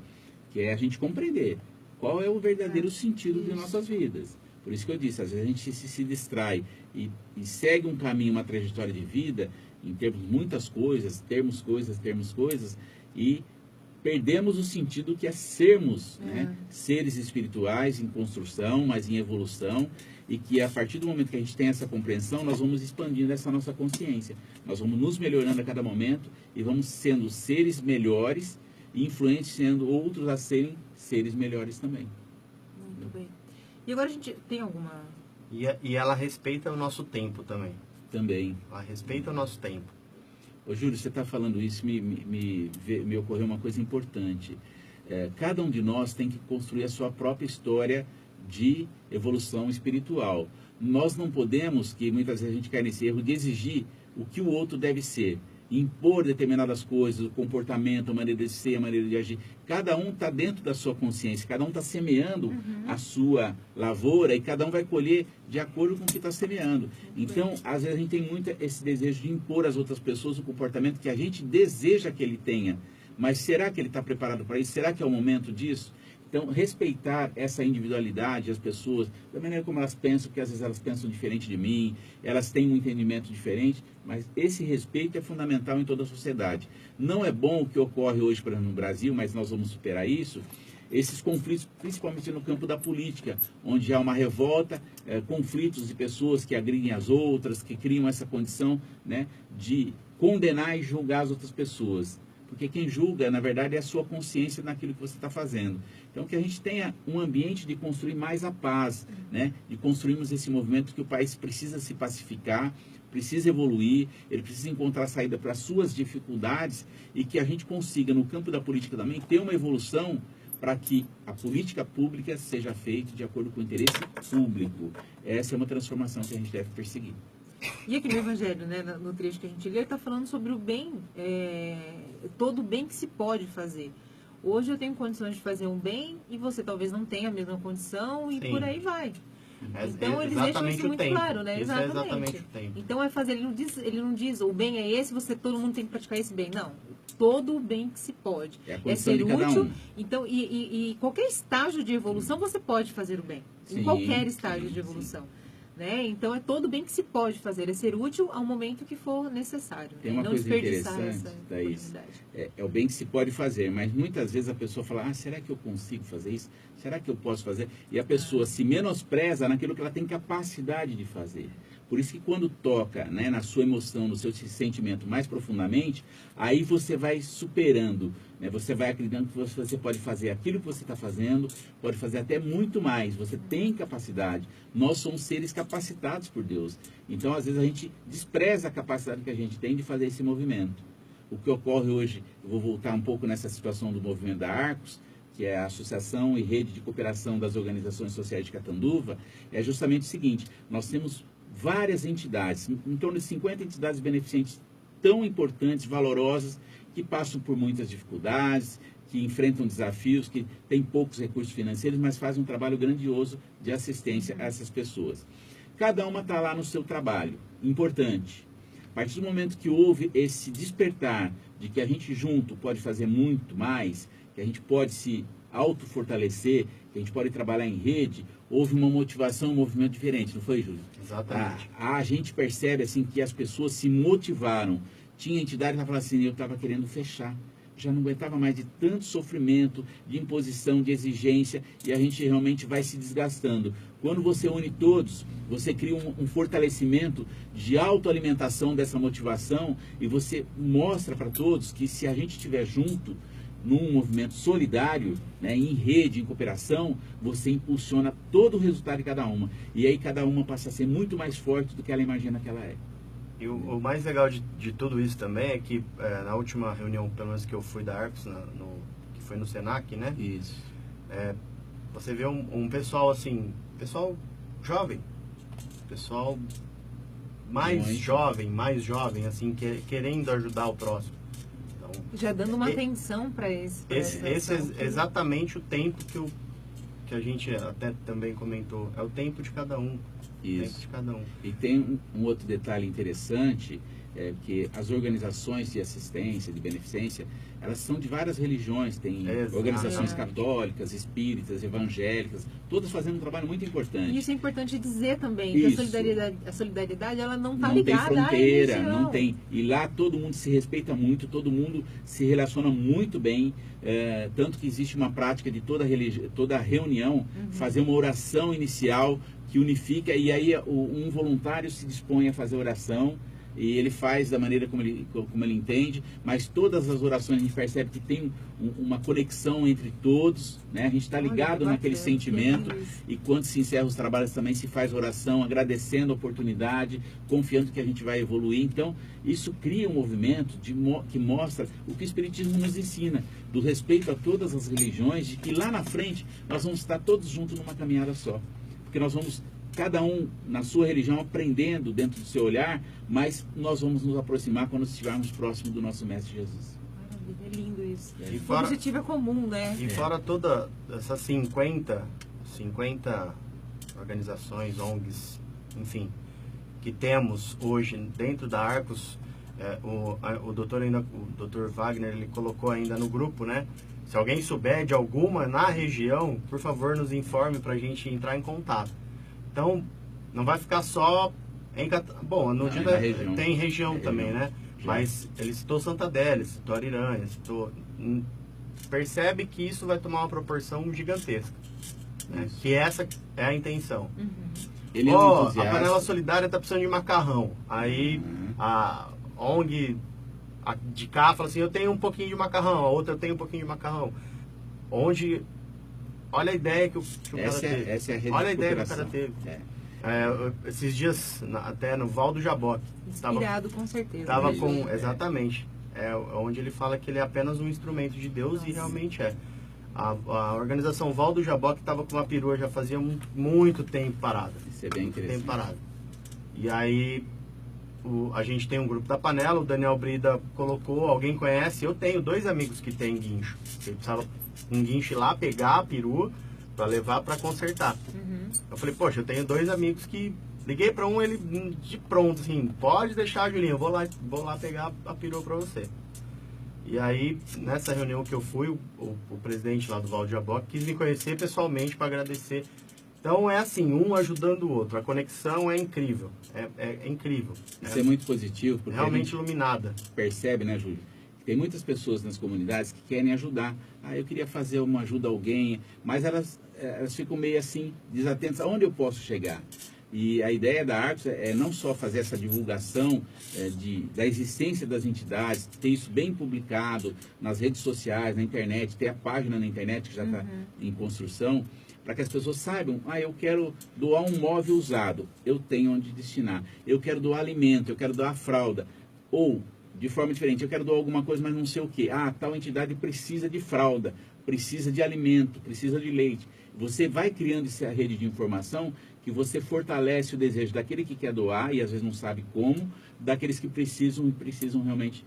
que é a gente compreender qual é o verdadeiro sentido de nossas vidas. Por isso que eu disse, às vezes a gente se distrai e segue um caminho, uma trajetória de vida, em termos de muitas coisas, termos coisas, e perdemos o sentido que é sermos, né, seres espirituais em construção, mas em evolução, e que a partir do momento que a gente tem essa compreensão, nós vamos expandindo essa nossa consciência. Nós vamos nos melhorando a cada momento e vamos sendo seres melhores e influenciando outros a serem seres melhores também. Muito bem. E agora a gente tem alguma... E ela respeita o nosso tempo também. Também. Ela respeita o nosso tempo. Ô Júlio, você está falando isso, me ocorreu uma coisa importante. Cada um de nós tem que construir a sua própria história de evolução espiritual. Nós não podemos, que muitas vezes a gente cai nesse erro, de exigir o que o outro deve ser. Impor determinadas coisas, o comportamento, a maneira de ser, a maneira de agir. Cada um está dentro da sua consciência, cada um está semeando a sua lavoura e cada um vai colher de acordo com o que está semeando. Então, às vezes a gente tem muito esse desejo de impor às outras pessoas o comportamento que a gente deseja que ele tenha. Mas será que ele está preparado para isso? Será que é o momento disso? Então, respeitar essa individualidade, as pessoas, da maneira como elas pensam, porque às vezes elas pensam diferente de mim, elas têm um entendimento diferente, mas esse respeito é fundamental em toda a sociedade. Não é bom o que ocorre hoje, por exemplo, no Brasil, mas nós vamos superar isso, esses conflitos, principalmente no campo da política, onde há uma revolta, conflitos de pessoas que agridem as outras, que criam essa condição, né, de condenar e julgar as outras pessoas. Porque quem julga, na verdade, é a sua consciência naquilo que você está fazendo. Então, que a gente tenha um ambiente de construir mais a paz, né? De construirmos esse movimento que o país precisa se pacificar, precisa evoluir, ele precisa encontrar saída para as suas dificuldades e que a gente consiga, no campo da política também, ter uma evolução para que a política pública seja feita de acordo com o interesse público. Essa é uma transformação que a gente deve perseguir. E aqui no Evangelho, né, no trecho que a gente lê, ele está falando sobre o bem, todo o bem que se pode fazer. Hoje eu tenho condições de fazer um bem e você talvez não tenha a mesma condição e Sim. por aí vai. Então eles deixam isso muito claro, né? Isso é exatamente o tempo. Então é fazer, ele não diz o bem é esse, todo mundo tem que praticar esse bem. Não. Todo o bem que se pode. É ser útil. Então, e qualquer estágio de evolução você pode fazer o bem. Em qualquer estágio de evolução. Né? Então é todo bem que se pode fazer, é ser útil ao momento que for necessário. Tem uma não coisa desperdiçar interessante essa daí, oportunidade. É o bem que se pode fazer, mas muitas vezes a pessoa fala, será que eu consigo fazer isso? Será que eu posso fazer? E a pessoa se menospreza naquilo que ela tem capacidade de fazer. Por isso que quando toca, né, na sua emoção, no seu sentimento mais profundamente, aí você vai superando, né, você vai acreditando que você pode fazer aquilo que você está fazendo, pode fazer até muito mais, você tem capacidade. Nós somos seres capacitados por Deus. Então, às vezes, a gente despreza a capacidade que a gente tem de fazer esse movimento. O que ocorre hoje, eu vou voltar um pouco nessa situação do movimento da Arcos, que é a Associação e Rede de Cooperação das Organizações Sociais de Catanduva, é justamente o seguinte, nós temos várias entidades, em torno de 50 entidades beneficentes tão importantes, valorosas, que passam por muitas dificuldades, que enfrentam desafios, que têm poucos recursos financeiros, mas fazem um trabalho grandioso de assistência a essas pessoas. Cada uma está lá no seu trabalho, importante. A partir do momento que houve esse despertar de que a gente junto pode fazer muito mais, que a gente pode se autofortalecer, que a gente pode trabalhar em rede, houve uma motivação, um movimento diferente, não foi, Júlio? Exatamente. A gente percebe assim que as pessoas se motivaram. Tinha entidade que falava assim, eu estava querendo fechar, já não aguentava mais de tanto sofrimento, de imposição, de exigência, e a gente realmente vai se desgastando. Quando você une todos, você cria um fortalecimento de autoalimentação dessa motivação e você mostra para todos que se a gente estiver junto, num movimento solidário, né, em rede, em cooperação, você impulsiona todo o resultado de cada uma. E aí cada uma passa a ser muito mais forte do que ela imagina que ela é. E o mais legal de tudo isso também é que na última reunião, pelo menos que eu fui da Arcos, que foi no Senac, né? Isso. Você vê um pessoal assim, pessoal jovem, pessoal mais jovem, assim, querendo ajudar o próximo. Então, já dando uma atenção para esse. Esse é exatamente o tempo que a gente até também comentou, é o tempo de cada um. Isso. E tem um outro detalhe interessante, que as organizações de assistência, de beneficência, elas são de várias religiões, tem Exato. organizações católicas, espíritas, evangélicas, todas fazendo um trabalho muito importante. E isso é importante dizer também, que Isso. a solidariedade ela não está Não tem ligada à fronteira, religião. não tem. E lá todo mundo se respeita muito, todo mundo se relaciona muito bem, tanto que existe uma prática de toda reunião, fazer uma oração inicial que unifica, e aí um voluntário se dispõe a fazer a oração, e ele faz da maneira como ele entende, mas todas as orações a gente percebe que tem uma conexão entre todos, né? A gente está ligado naquele sentimento, e quando se encerra os trabalhos também se faz oração, agradecendo a oportunidade, confiando que a gente vai evoluir. Então, isso cria um movimento que mostra o que o Espiritismo nos ensina, do respeito a todas as religiões, de que lá na frente nós vamos estar todos juntos numa caminhada só, porque nós vamos cada um na sua religião aprendendo dentro do seu olhar, mas nós vamos nos aproximar quando estivermos próximo do nosso Mestre Jesus. Maravilha, é lindo isso. E O fora- objetivo é comum, né? E fora toda essas 50 organizações, ONGs, enfim, que temos hoje dentro da Arcos, o doutor Wagner, ele colocou ainda no grupo, né? Se alguém souber de alguma na região, por favor, nos informe para a gente entrar em contato. Então, não vai ficar só em... Bom, no dia tem região também, né? Mas ele citou Santa Adélia, citou Ariranha, percebe que isso vai tomar uma proporção gigantesca, né? Que essa é a intenção. Ele é um A entusiasta. Panela Solidária está precisando de macarrão. Aí a ONG de cá fala assim, eu tenho um pouquinho de macarrão, a outra eu tenho um pouquinho de macarrão. Olha a ideia que o cara teve. Essa é a rede Olha a de ideia que o cooperação. cara teve. Esses dias, até no Val do Jaboque. Inspirado, com certeza. Tava né? com, exatamente, onde ele fala que ele é apenas um instrumento de Deus. Nossa. E realmente é. A organização Val do Jaboque estava com uma perua já fazia muito tempo parada. Isso é bem Muito tempo interessante. parada. E aí a gente tem um grupo da Panela, o Daniel Brida colocou, alguém conhece, eu tenho 2 amigos que tem guincho. Eu precisava um guincho ir lá, pegar a perua para levar para consertar. Eu falei, poxa, eu tenho 2 amigos que... Liguei para um, ele de pronto, assim, pode deixar, Julinho, eu vou lá pegar a perua para você. E aí, nessa reunião que eu fui, o presidente lá do Val de Jaboque quis me conhecer pessoalmente para agradecer. Então é assim, um ajudando o outro. A conexão é incrível. É incrível. Isso é muito positivo, porque a realmente gente iluminada. percebe, né, Júlio? Que tem muitas pessoas nas comunidades que querem ajudar. Eu queria fazer uma ajuda a alguém, mas elas ficam meio assim, desatentas. Aonde eu posso chegar? E a ideia da Arcos é não só fazer essa divulgação da existência das entidades, ter isso bem publicado nas redes sociais, na internet, ter a página na internet que já está em construção, para que as pessoas saibam, eu quero doar um móvel usado, eu tenho onde destinar. Eu quero doar alimento, eu quero doar fralda. Ou, de forma diferente, eu quero doar alguma coisa, mas não sei o que. Tal entidade precisa de fralda, precisa de alimento, precisa de leite. Você vai criando essa rede de informação que você fortalece o desejo daquele que quer doar e às vezes não sabe como, daqueles que precisam e precisam realmente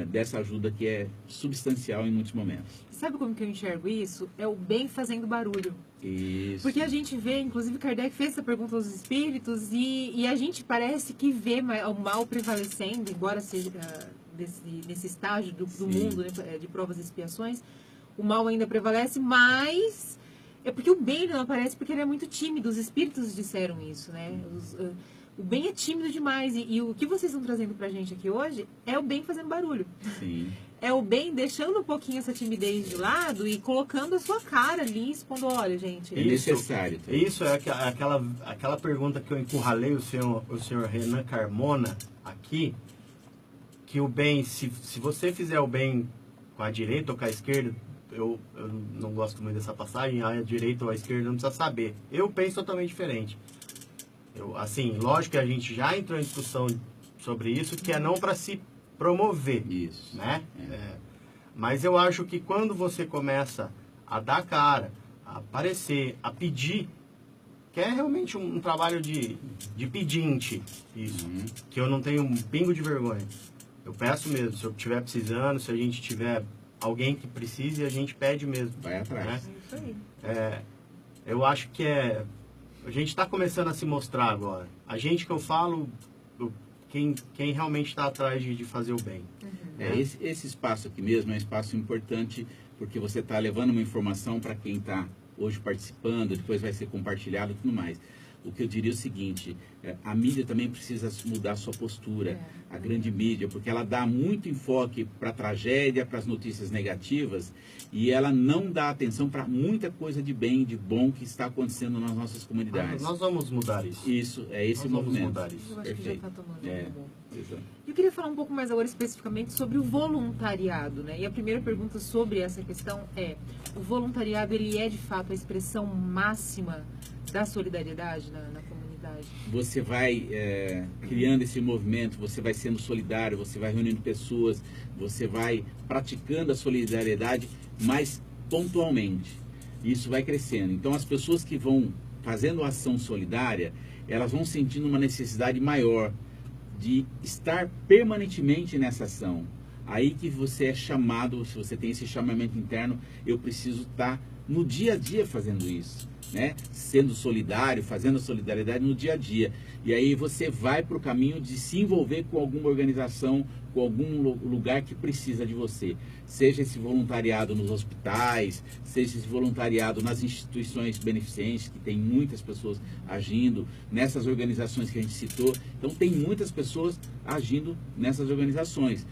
dessa ajuda que é substancial em muitos momentos. Sabe como que eu enxergo isso? É o bem fazendo barulho. Isso. Porque a gente vê, inclusive Kardec fez essa pergunta aos espíritos e a gente parece que vê o mal prevalecendo, embora seja nesse estágio do mundo, né, de provas e expiações, o mal ainda prevalece, mas é porque o bem não aparece porque ele é muito tímido. Os espíritos disseram isso, né? O bem é tímido demais e o que vocês estão trazendo pra gente aqui hoje é o bem fazendo barulho. Sim. É o bem deixando um pouquinho essa timidez de lado e colocando a sua cara ali, expondo, olha, gente... É necessário. Também. Isso é aquela pergunta que eu encurralei o senhor Renan Carmona aqui, que o bem, se você fizer o bem com a direita ou com a esquerda, eu não gosto muito dessa passagem, a direita ou a esquerda não precisa saber. Eu penso totalmente diferente. Assim, lógico que a gente já entrou em discussão sobre isso, que é não para se promover. Isso. Né? Mas eu acho que quando você começa a dar cara, a aparecer, a pedir, que é realmente um trabalho de pedinte, isso, que eu não tenho um pingo de vergonha. Eu peço mesmo, se eu estiver precisando, se a gente tiver alguém que precise, a gente pede mesmo. Vai atrás. Né? Isso aí. Eu acho que a gente está começando a se mostrar agora. A gente que eu falo, quem realmente está atrás de fazer o bem. Esse espaço aqui mesmo é um espaço importante, porque você está levando uma informação para quem está hoje participando, depois vai ser compartilhado e tudo mais. O que eu diria é o seguinte, a mídia também precisa mudar a sua postura, a grande mídia, porque ela dá muito enfoque para a tragédia, para as notícias negativas, e ela não dá atenção para muita coisa de bem, de bom que está acontecendo nas nossas comunidades. Nós vamos mudar isso. Isso, é esse Nós movimento. vamos mudar isso. Eu acho que já está tomando um bom. Exato. Eu queria falar um pouco mais agora especificamente sobre o voluntariado, né? E a primeira pergunta sobre essa questão é: o voluntariado, ele é de fato a expressão máxima da solidariedade na comunidade? Você vai criando esse movimento, você vai sendo solidário, você vai reunindo pessoas, você vai praticando a solidariedade, mas pontualmente. Isso vai crescendo. Então as pessoas que vão fazendo ação solidária, elas vão sentindo uma necessidade maior de estar permanentemente nessa ação. Aí que você é chamado, se você tem esse chamamento interno, eu preciso estar no dia a dia fazendo isso, né? Sendo solidário, fazendo a solidariedade no dia a dia. E aí você vai para o caminho de se envolver com alguma organização, com algum lugar que precisa de você. Seja esse voluntariado nos hospitais, seja esse voluntariado nas instituições beneficentes, que tem muitas pessoas agindo, nessas organizações que a gente citou. Então tem muitas pessoas agindo nessas organizações.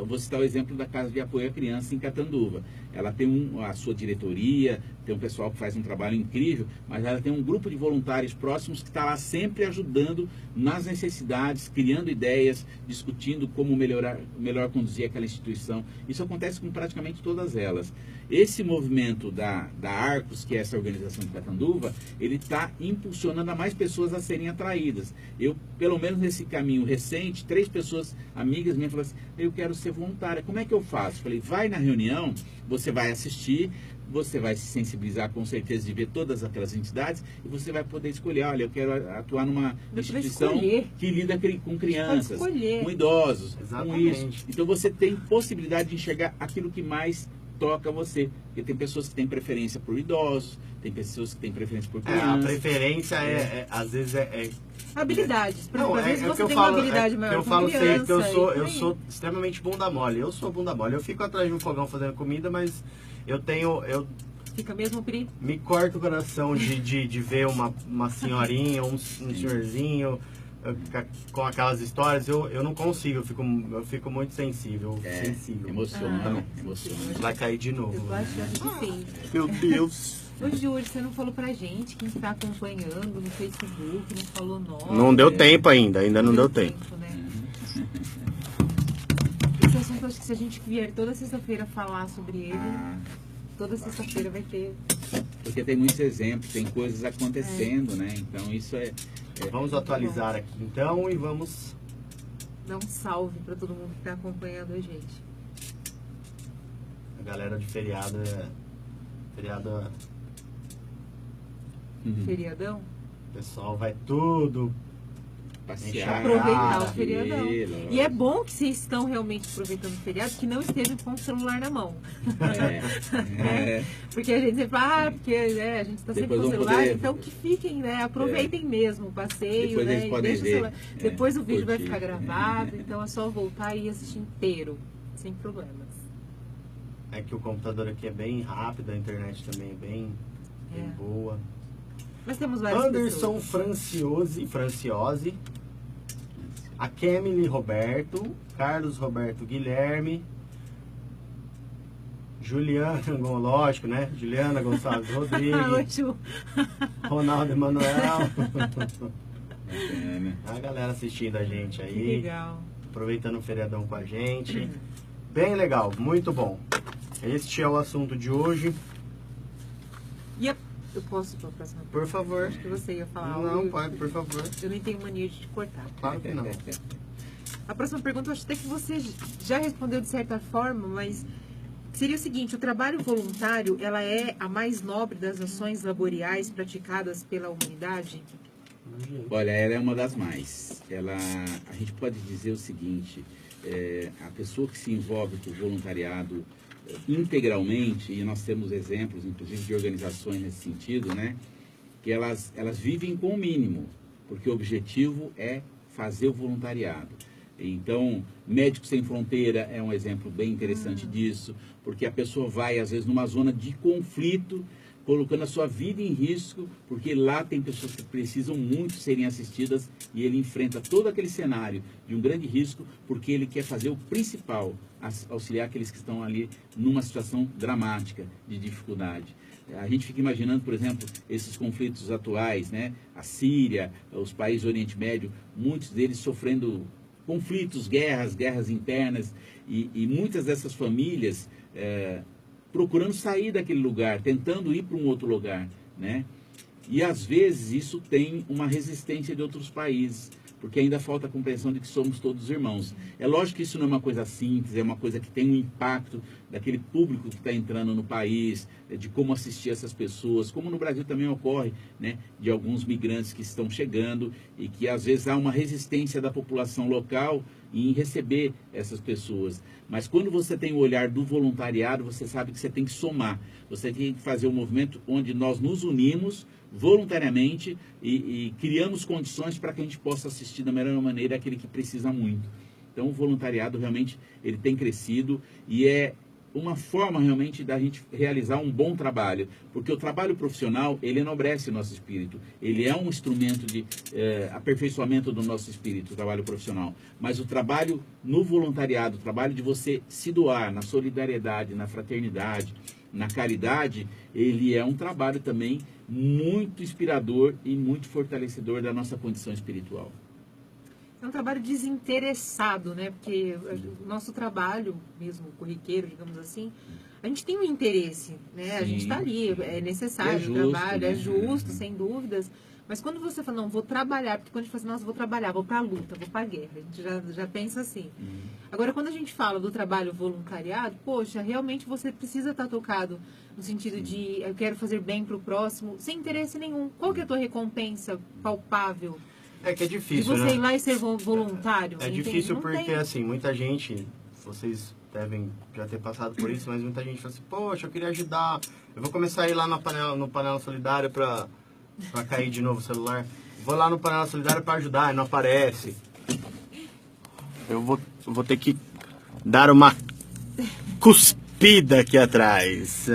Vou citar o exemplo da Casa de Apoio à Criança em Catanduva. Ela tem a sua diretoria, tem um pessoal que faz um trabalho incrível, mas ela tem um grupo de voluntários próximos que está lá sempre ajudando nas necessidades, criando ideias, discutindo como melhor conduzir aquela instituição. Isso acontece com praticamente todas elas. Esse movimento da Arcos, que é essa organização de Catanduva, ele está impulsionando a mais pessoas a serem atraídas. Eu, pelo menos nesse caminho recente, 3 pessoas, amigas minhas, falaram assim: eu quero ser voluntária, como é que eu faço? Falei: vai na reunião, você vai assistir, você vai se sensibilizar com certeza de ver todas aquelas entidades e você vai poder escolher: olha, eu quero atuar numa instituição que lida com crianças, com idosos, com isso. Então você tem possibilidade de enxergar aquilo que mais toca você. Porque tem pessoas que têm preferência por idosos, tem pessoas que têm preferência por crianças. A preferência às vezes habilidades. Não, às vezes é você que eu tem falo, uma habilidade maior. Que eu falo criança, sempre que eu sou extremamente bunda mole. Eu sou bunda mole. Eu fico atrás de um fogão fazendo comida, mas eu Fica mesmo, Pri? me corta o coração de ver uma senhorinha, um senhorzinho com aquelas histórias. Eu não consigo, eu fico muito sensível. Emociona. Vai cair de novo. Eu tô achando que sim. Meu Deus. Ô, Júlio, você não falou pra gente, quem está acompanhando no Facebook, não falou nome. Não deu tempo ainda não deu tempo. Né? Esse assunto, acho que se a gente vier toda sexta-feira falar sobre ele, toda sexta-feira vai ter. Porque tem muitos exemplos, tem coisas acontecendo, né? Então isso Vamos atualizar aqui então e vamos dar um salve pra todo mundo que está acompanhando a gente. A galera de feriado Feriadão? o pessoal vai tudo passear, aproveitar o feriadão. E é bom que vocês estão realmente aproveitando o feriado, que não estejam com o celular na mão. Porque a gente sempre fala, porque a gente está sempre com o celular, então que fiquem, né? Aproveitem mesmo o passeio, depois né? Eles podem ver. Depois o vídeo vai ficar gravado, então é só voltar e assistir inteiro, sem problemas. É que o computador aqui é bem rápido, a internet também é bem boa. Nós temos várias Anderson pessoas. Franciose, a Kemily Roberto, Carlos Roberto Guilherme, Juliana, lógico, né? Juliana Gonçalves Rodrigues, Ronaldo Emanuel. A galera assistindo a gente aí. Que legal. Aproveitando o feriadão com a gente. Bem legal, muito bom. Este é o assunto de hoje. Eu posso ir para a próxima? Por favor. Acho que você ia falar algo. Não, pode, por favor. Eu nem tenho mania de te cortar. Claro que não. A próxima pergunta, eu acho até que você já respondeu de certa forma, mas seria o seguinte: o trabalho voluntário, ela é a mais nobre das ações laboriais praticadas pela humanidade? Olha, ela é uma das mais. A gente pode dizer o seguinte: a pessoa que se envolve com o voluntariado integralmente, e nós temos exemplos, inclusive, de organizações nesse sentido, né? Que elas vivem com o mínimo, porque o objetivo é fazer o voluntariado. Então, Médicos Sem Fronteira é um exemplo bem interessante disso, porque a pessoa vai, às vezes, numa zona de conflito, colocando a sua vida em risco, porque lá tem pessoas que precisam muito serem assistidas e ele enfrenta todo aquele cenário de um grande risco, porque ele quer fazer o principal, auxiliar aqueles que estão ali numa situação dramática, de dificuldade. A gente fica imaginando, por exemplo, esses conflitos atuais, né? A Síria, os países do Oriente Médio, muitos deles sofrendo conflitos, guerras internas, e muitas dessas famílias procurando sair daquele lugar, tentando ir para um outro lugar, né? E às vezes isso tem uma resistência de outros países, porque ainda falta a compreensão de que somos todos irmãos. É lógico que isso não é uma coisa simples, é uma coisa que tem um impacto daquele público que está entrando no país, de como assistir essas pessoas, como no Brasil também ocorre, né, de alguns migrantes que estão chegando e que às vezes há uma resistência da população local em receber essas pessoas. Mas quando você tem o olhar do voluntariado, você sabe que você tem que somar, você tem que fazer um movimento onde nós nos unimos voluntariamente e criamos condições para que a gente possa assistir da melhor maneira aquele que precisa muito. Então o voluntariado realmente ele tem crescido e é uma forma realmente da gente realizar um bom trabalho, porque o trabalho profissional ele enobrece o nosso espírito, ele é um instrumento de aperfeiçoamento do nosso espírito, o trabalho profissional, mas o trabalho no voluntariado, o trabalho de você se doar na solidariedade, na fraternidade, na caridade, ele é um trabalho também muito inspirador e muito fortalecedor da nossa condição espiritual. É um trabalho desinteressado, né? Porque o nosso trabalho, mesmo corriqueiro, digamos assim, a gente tem um interesse, né? Sim, a gente está ali, é necessário justo, o trabalho, né? é justo, sem dúvidas. Mas quando você fala, não, vou trabalhar, porque quando a gente fala assim, nossa, vou trabalhar, vou para a luta, vou para a guerra, a gente já pensa assim. Agora, quando a gente fala do trabalho voluntariado, poxa, realmente você precisa estar tocado no sentido de, eu quero fazer bem para o próximo, sem interesse nenhum. Qual que é a tua recompensa palpável? É que é De difícil, você né? ir lá e ser voluntário? É entende? difícil Não porque, tem. assim, muita gente, vocês devem já ter passado por isso, mas muita gente fala assim, poxa, eu queria ajudar, eu vou começar a ir lá no Panela Solidária pra cair de novo o celular. Vou lá no Panela Solidária pra ajudar, e não aparece. Eu vou ter que dar uma cuspida aqui atrás.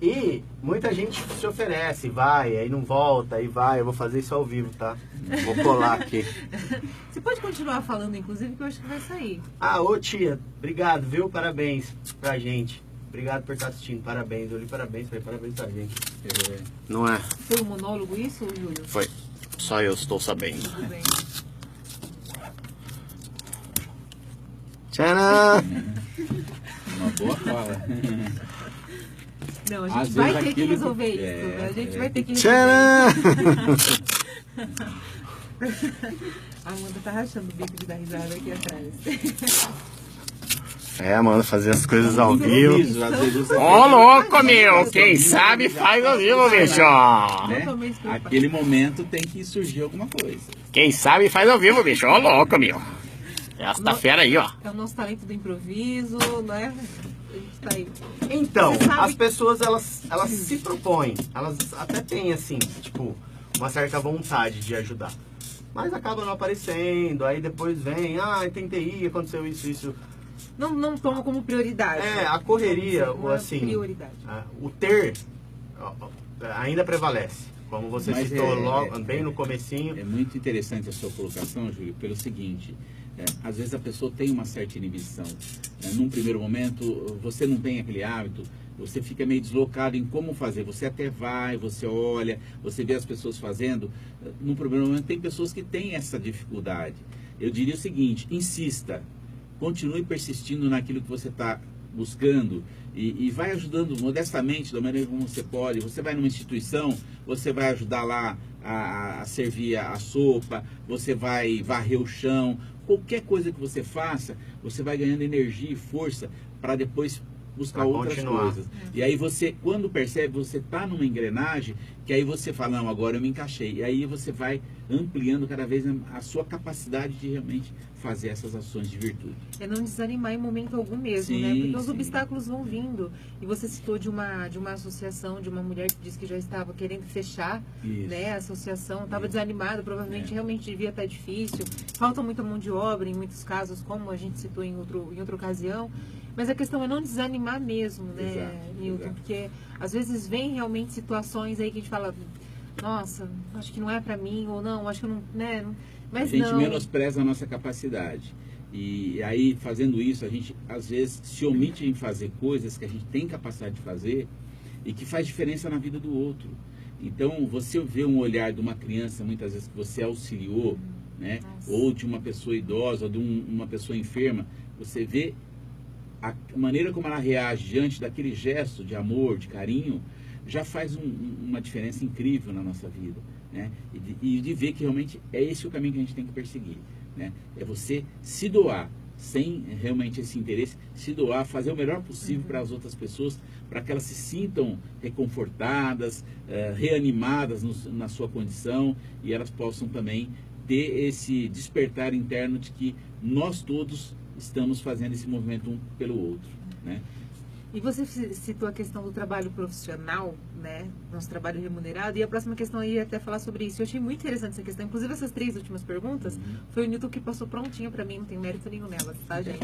E muita gente se oferece, vai, aí não volta, aí vai. Eu vou fazer isso ao vivo, tá? Vou colar aqui. Você pode continuar falando, inclusive, que eu acho que vai sair. Ah, ô tia, obrigado, viu? Parabéns pra gente. Obrigado por estar assistindo, parabéns. Eu li parabéns, falei parabéns pra gente. Não é? Foi um monólogo isso, Júlio? Foi. Só eu estou sabendo. Tudo bem. Tcharam! Uma boa fala. Não, a Às gente vezes vai ter que aquilo- resolver isso. é, A gente é. vai ter que resolver. Tcharam! A Amanda tá rachando o bico de dar risada aqui atrás. É, mano, fazer as coisas ao vivo. Improviso, às vezes você Ô, louco, meu! Quem sabe faz ao vivo, bicho! né? Totalmente preocupado. Aquele momento tem que surgir alguma coisa. Quem sabe faz ao vivo, bicho! Ô, louco, meu! Essa fera aí, ó. É o nosso talento do improviso, né? A gente tá aí. Então, Você sabe- as pessoas, elas se propõem, elas até têm, assim, tipo, uma certa vontade de ajudar. Mas acabam não aparecendo, aí depois vem, tentei ir, aconteceu isso. Não toma como prioridade. É, a correria, Não o é assim, prioridade. o ter ainda prevalece. Como você Mas citou logo, bem no é comecinho. muito interessante a sua colocação, Júlio, pelo seguinte, às vezes a pessoa tem uma certa inibição. Num primeiro momento, você não tem aquele hábito, você fica meio deslocado em como fazer. Você até vai, você olha, você vê as pessoas fazendo. Num primeiro momento, tem pessoas que têm essa dificuldade. Eu diria o seguinte, insista, continue persistindo naquilo que você está buscando e vai ajudando modestamente, da maneira como você pode. Você vai numa instituição, você vai ajudar lá a servir a sopa, você vai varrer o chão, qualquer coisa que você faça, você vai ganhando energia e força para depois buscar Pra outras continuar. coisas. E aí você, quando percebe, você está numa engrenagem, que aí você fala, não, agora eu me encaixei. E aí você vai ampliando cada vez a sua capacidade de realmente fazer essas ações de virtude. É não desanimar em momento algum mesmo, Sim, né? Porque os sim. obstáculos vão vindo. E você citou de uma associação, de uma mulher que disse que já estava querendo fechar, Isso. né? A associação estava Isso. desanimada, provavelmente realmente devia estar difícil. Falta muita mão de obra em muitos casos, como a gente citou em outra ocasião. Mas a questão é não desanimar mesmo, né, Exato, Newton? exato. Porque às vezes vem realmente situações aí que a gente fala, nossa, acho que não é para mim, ou não, acho que não, né? Mas a gente não. menospreza a nossa capacidade. E aí, fazendo isso, a gente às vezes se omite em fazer coisas que a gente tem capacidade de fazer e que faz diferença na vida do outro. Então, você vê um olhar de uma criança, muitas vezes, que você auxiliou, né? Nossa. Ou de uma pessoa idosa, ou de uma pessoa enferma, você vê a maneira como ela reage diante daquele gesto de amor, de carinho, já faz uma diferença incrível na nossa vida, né? E de ver que realmente é esse o caminho que a gente tem que perseguir, né? É você se doar, sem realmente esse interesse, se doar, fazer o melhor possível para as outras pessoas, para que elas se sintam reconfortadas, reanimadas na sua condição, e elas possam também ter esse despertar interno de que nós todos estamos fazendo esse movimento um pelo outro, né? E você citou a questão do trabalho profissional, né? Nosso trabalho remunerado. E a próxima questão aí é até falar sobre isso. Eu achei muito interessante essa questão. Inclusive, essas 3 últimas perguntas, foi o Newton que passou prontinha para mim. Não tem mérito nenhum nelas, tá, gente?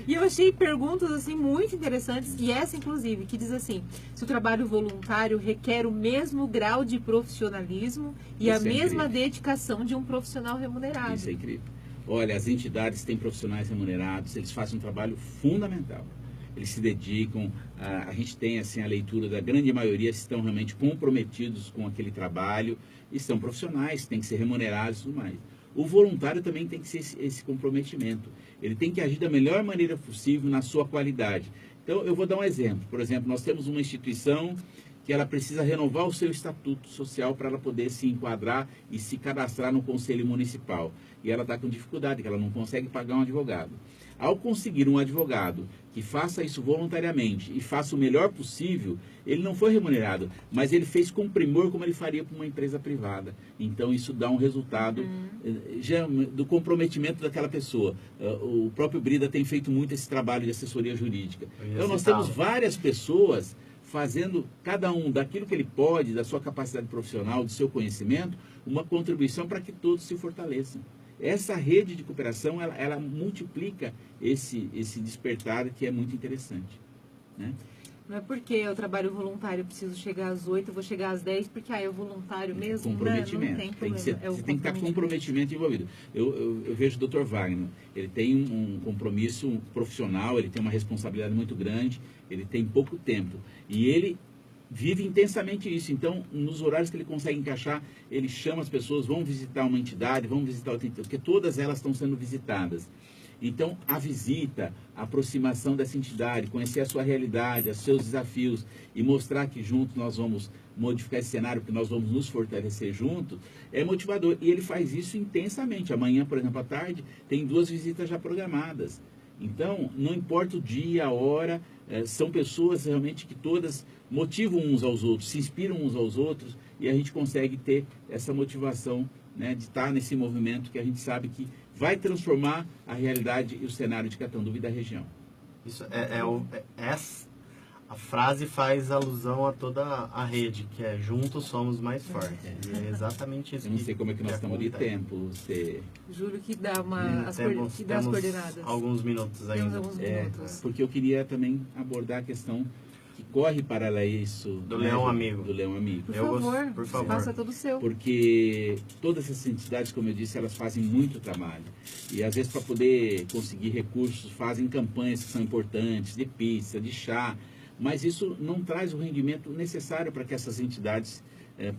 E eu achei perguntas, assim, muito interessantes. E essa, inclusive, que diz assim, se o trabalho voluntário requer o mesmo grau de profissionalismo e a Isso é mesma incrível. dedicação de um profissional remunerado. Isso é incrível. Olha, as entidades têm profissionais remunerados, eles fazem um trabalho fundamental. Eles se dedicam, a gente tem assim a leitura da grande maioria estão realmente comprometidos com aquele trabalho e são profissionais, têm que ser remunerados e tudo mais. O voluntário também tem que ser esse comprometimento. Ele tem que agir da melhor maneira possível na sua qualidade. Então, eu vou dar um exemplo. Por exemplo, nós temos uma instituição que ela precisa renovar o seu estatuto social para ela poder se enquadrar e se cadastrar no conselho municipal. E ela está com dificuldade, que ela não consegue pagar um advogado. Ao conseguir um advogado que faça isso voluntariamente e faça o melhor possível, ele não foi remunerado, mas ele fez com primor como ele faria para uma empresa privada. Então isso dá um resultado já do comprometimento daquela pessoa. O próprio Brida tem feito muito esse trabalho de assessoria jurídica. Então nós temos várias pessoas fazendo, cada um daquilo que ele pode, da sua capacidade profissional, do seu conhecimento, uma contribuição para que todos se fortaleçam. Essa rede de cooperação, ela multiplica esse despertar que é muito interessante, né? Não é porque eu trabalho voluntário, eu preciso chegar às 8, eu vou chegar às 10, porque é voluntário mesmo, Comprometimento. Não tem Tem problema. que ser, É o você tem que estar comprometimento envolvido. Eu vejo o Dr. Wagner, ele tem um compromisso profissional, ele tem uma responsabilidade muito grande, ele tem pouco tempo. E ele vive intensamente isso. Então, nos horários que ele consegue encaixar, ele chama as pessoas, vão visitar uma entidade, vão visitar outra entidade, porque todas elas estão sendo visitadas. Então, a visita, a aproximação dessa entidade, conhecer a sua realidade, os seus desafios e mostrar que juntos nós vamos modificar esse cenário, que nós vamos nos fortalecer juntos, é motivador. E ele faz isso intensamente. Amanhã, por exemplo, à tarde, tem 2 visitas já programadas. Então, não importa o dia, a hora, são pessoas realmente que todas motivam uns aos outros, se inspiram uns aos outros, e a gente consegue ter essa motivação, né, de estar nesse movimento que a gente sabe que vai transformar a realidade e o cenário de Catanduva e da região. Isso a frase faz alusão a toda a rede, que é juntos somos mais fortes. E é exatamente isso. Eu não sei como é que nós estamos de tempo. Juro que dá as temos coordenadas. Alguns minutos ainda. Temos alguns minutos. Porque eu queria também abordar a questão que corre para isso do Leão Amigo. Do Leão Amigo. Por favor, faça todo o seu. Porque todas essas entidades, como eu disse, elas fazem muito trabalho. E às vezes para poder conseguir recursos, fazem campanhas que são importantes, de pizza, de chá. Mas isso não traz o rendimento necessário para que essas entidades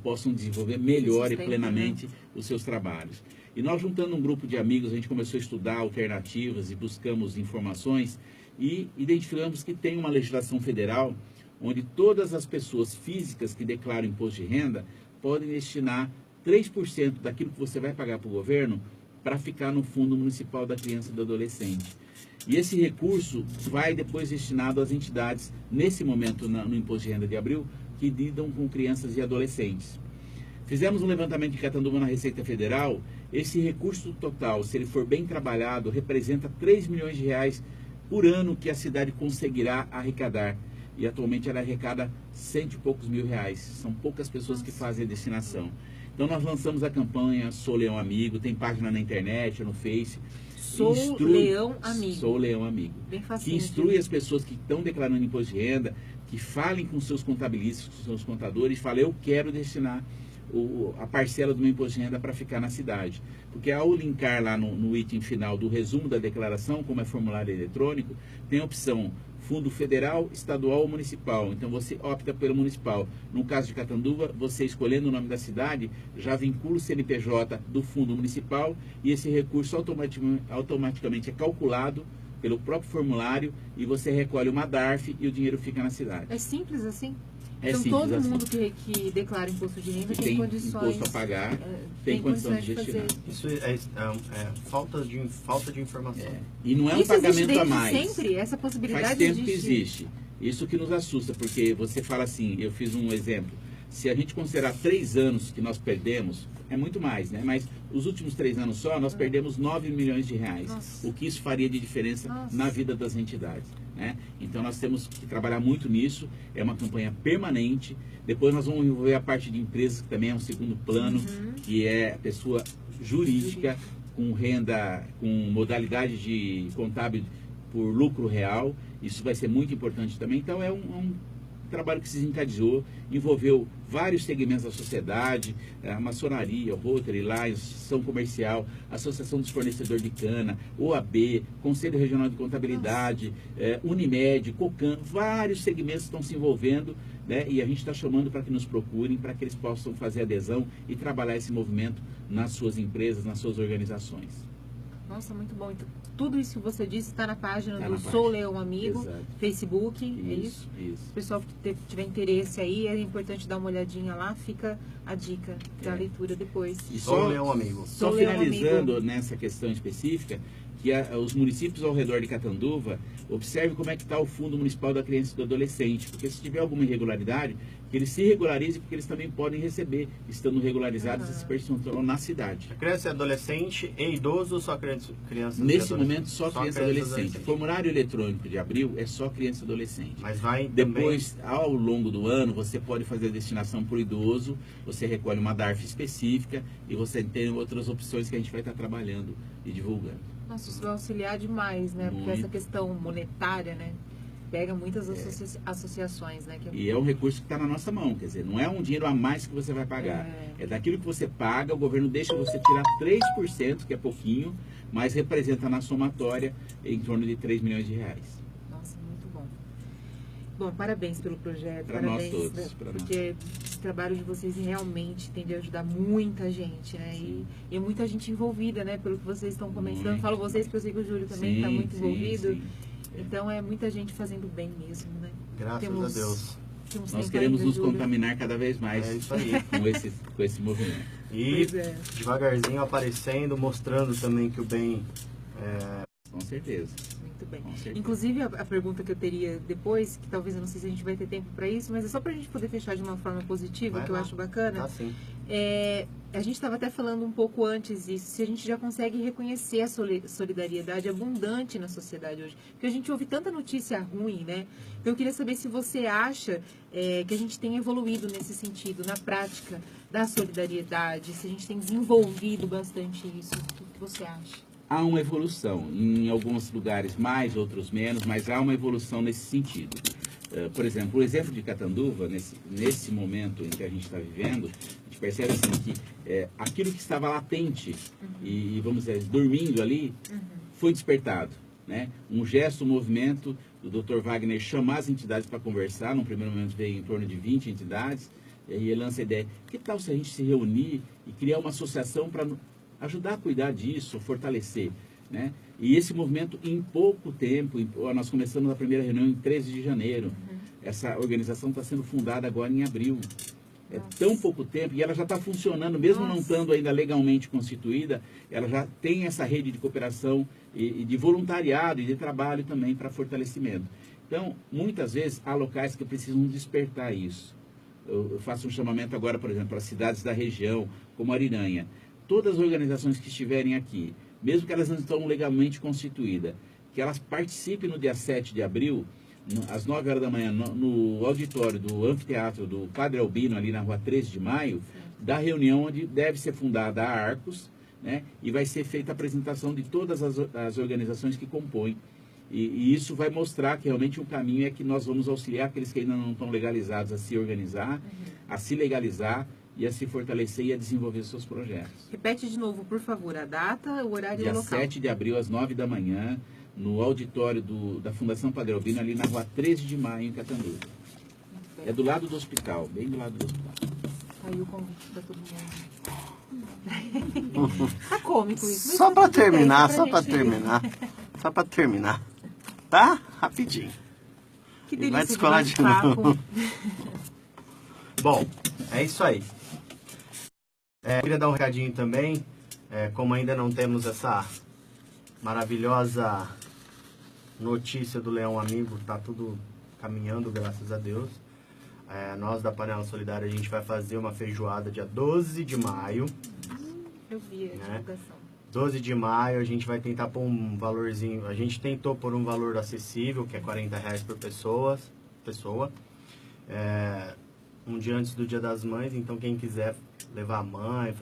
possam desenvolver melhor e plenamente os seus trabalhos. E nós, juntando um grupo de amigos, a gente começou a estudar alternativas e buscamos informações e identificamos que tem uma legislação federal onde todas as pessoas físicas que declaram imposto de renda podem destinar 3% daquilo que você vai pagar para o governo para ficar no Fundo Municipal da Criança e do Adolescente. E esse recurso vai depois destinado às entidades, nesse momento no Imposto de Renda de Abril, que lidam com crianças e adolescentes. Fizemos um levantamento de Catanduva na Receita Federal esse recurso total, se ele for bem trabalhado, representa 3 milhões de reais por ano que a cidade conseguirá arrecadar. E atualmente ela arrecada 100 e poucos mil reais. São poucas pessoas que fazem a destinação. Então nós lançamos a campanha Sou Leão Amigo, tem página na internet, no Face. Sou Leão Amigo. Sou Leão Amigo. Bem Que facinho. instrui as pessoas que estão declarando imposto de renda, que falem com seus contabilistas, com seus contadores, e falem, eu quero destinar a parcela do meu imposto de renda para ficar na cidade. Porque ao linkar lá no item final do resumo da declaração, como é formulário eletrônico, tem a opção fundo federal, estadual ou municipal. Então você opta pelo municipal. No caso de Catanduva, você escolhendo o nome da cidade, já vincula o CNPJ do fundo municipal e esse recurso automaticamente é calculado pelo próprio formulário e você recolhe uma DARF e o dinheiro fica na cidade. É simples assim? É então simples todo assim. mundo que declara imposto de renda Que tem tem condições. imposto a pagar, é, tem condição de condições destinar. fazer. Isso é falta de informação. É. E não é um Isso existe pagamento a desde mais. sempre? Essa possibilidade Faz tempo existe? que existe. Isso que nos assusta, porque você fala assim, eu fiz um exemplo, se a gente considerar 3 anos que nós perdemos, é muito mais, né? Mas os últimos 3 anos só, nós perdemos 9 milhões de reais. Nossa. O que isso faria de diferença Nossa. na vida das entidades, né? Então nós temos que trabalhar muito nisso, é uma campanha permanente. Depois nós vamos envolver a parte de empresas, que também é um segundo plano, que é a pessoa jurídica, com renda, com modalidade de contábil por lucro real. Isso vai ser muito importante também. Então é um trabalho que se desencadeou, envolveu vários segmentos da sociedade, a maçonaria, o Rotary, Lions, Associação Comercial, Associação dos Fornecedores de Cana, OAB, Conselho Regional de Contabilidade, Unimed, Cocan, vários segmentos estão se envolvendo, né? E a gente está chamando para que nos procurem, para que eles possam fazer adesão e trabalhar esse movimento nas suas empresas, nas suas organizações. Nossa, muito bom. Então, tudo isso que você disse está na página Tá do na Sou página. Leão Amigo, Exato. Facebook, é isso? Isso. Se o pessoal que tiver interesse aí, é importante dar uma olhadinha lá, fica a dica da leitura depois. E Sou Leão Amigo. Só Sou Leão finalizando Amigo. nessa questão específica, que os municípios ao redor de Catanduva, observe como é que está o Fundo Municipal da Criança e do Adolescente, porque se tiver alguma irregularidade, que eles se regularizem, porque eles também podem receber, estando regularizados, esses percentual na cidade. Criança e adolescente e idoso ou só criança e Nesse adolescente? momento, só criança e adolescente. Formulário eletrônico de abril é só criança e adolescente. Mas vai Depois, ao longo do ano, você pode fazer a destinação por idoso, você recolhe uma DARF específica e você tem outras opções que a gente vai estar trabalhando e divulgando. Nossa, isso vai auxiliar demais, né? Porque Muito. essa questão monetária, né? Pega muitas associações, né? Que E é um recurso que está na nossa mão, quer dizer, não é um dinheiro a mais que você vai pagar. É daquilo que você paga, o governo deixa você tirar 3%, que é pouquinho, mas representa na somatória em torno de 3 milhões de reais. Nossa, muito bom. Bom, parabéns pelo projeto. Pra nós parabéns, todos, né, pra porque esse trabalho de vocês realmente tem de ajudar muita gente, né? E muita gente envolvida, né? Pelo que vocês estão comentando. Muito. Falo vocês, porque eu sei que o Júlio também está muito envolvido. sim. Então é muita gente fazendo bem mesmo, né? Graças Temos- a Deus. Temos Nós tempo queremos ainda, nos Júlio. contaminar cada vez mais É isso aí. com esse movimento. E Pois é. devagarzinho aparecendo, mostrando também que o bem Com certeza. Muito bem. Com certeza. Inclusive, a pergunta que eu teria depois, que talvez eu não sei se a gente vai ter tempo para isso, mas é só para a gente poder fechar de uma forma positiva, Vai que eu lá. acho bacana. tá assim. A gente estava até falando um pouco antes disso, se a gente já consegue reconhecer a solidariedade abundante na sociedade hoje. Porque a gente ouve tanta notícia ruim, né? Então eu queria saber se você acha que a gente tem evoluído nesse sentido, na prática da solidariedade, se a gente tem desenvolvido bastante isso. O que você acha? Há uma evolução, em alguns lugares mais, outros menos, mas há uma evolução nesse sentido. Por exemplo, o exemplo de Catanduva, nesse momento em que a gente está vivendo, a gente percebe assim, que aquilo que estava latente e, vamos dizer, dormindo ali, foi despertado. Né? Um gesto, um movimento do Dr. Wagner chamar as entidades para conversar, num primeiro momento veio em torno de 20 entidades, e aí ele lança a ideia, que tal se a gente se reunir e criar uma associação para ajudar a cuidar disso, fortalecer, né? E esse movimento, em pouco tempo, nós começamos a primeira reunião em 13 de janeiro. Essa organização está sendo fundada agora em abril. É tão pouco tempo e ela já está funcionando, mesmo não estando ainda legalmente constituída, ela já tem essa rede de cooperação e de voluntariado e de trabalho também para fortalecimento. Então, muitas vezes, há locais que precisam despertar isso. Eu faço um chamamento agora, por exemplo, para cidades da região, como Ariranha. todas as organizações que estiverem aqui, mesmo que elas não estão legalmente constituídas, que elas participem no dia 7 de abril, às 9 horas da manhã, no auditório do anfiteatro do Padre Albino, ali na rua 13 de maio, da reunião onde deve ser fundada a Arcos, né, e vai ser feita a apresentação de todas as organizações que compõem. E isso vai mostrar que realmente o caminho é que nós vamos auxiliar aqueles que ainda não estão legalizados a se organizar, a se legalizar e a se fortalecer e a desenvolver seus projetos. Repete de novo, por favor, a data, o horário e o Dia local. 7 de abril, às 9 da manhã, no auditório da Fundação Padre Albino, ali na rua 13 de maio, em Catanduva. É do lado do hospital, bem do lado do hospital. Aí o convite para todo mundo. Tá cômico isso. Só para terminar, Só para terminar. Tá? Rapidinho. Que Vai delícia descolar de bate-papo. novo. Bom, é isso aí. Queria dar um recadinho também, como ainda não temos essa maravilhosa notícia do Leão Amigo, tá tudo caminhando, graças a Deus. Nós da Panela Solidária, a gente vai fazer uma feijoada dia 12 de maio. Eu vi a divulgação. 12 de maio, a gente vai tentar pôr um valorzinho, a gente tentou pôr um valor acessível, que é R$40 por pessoa. Um dia antes do Dia das Mães, então quem quiser levar a mãe,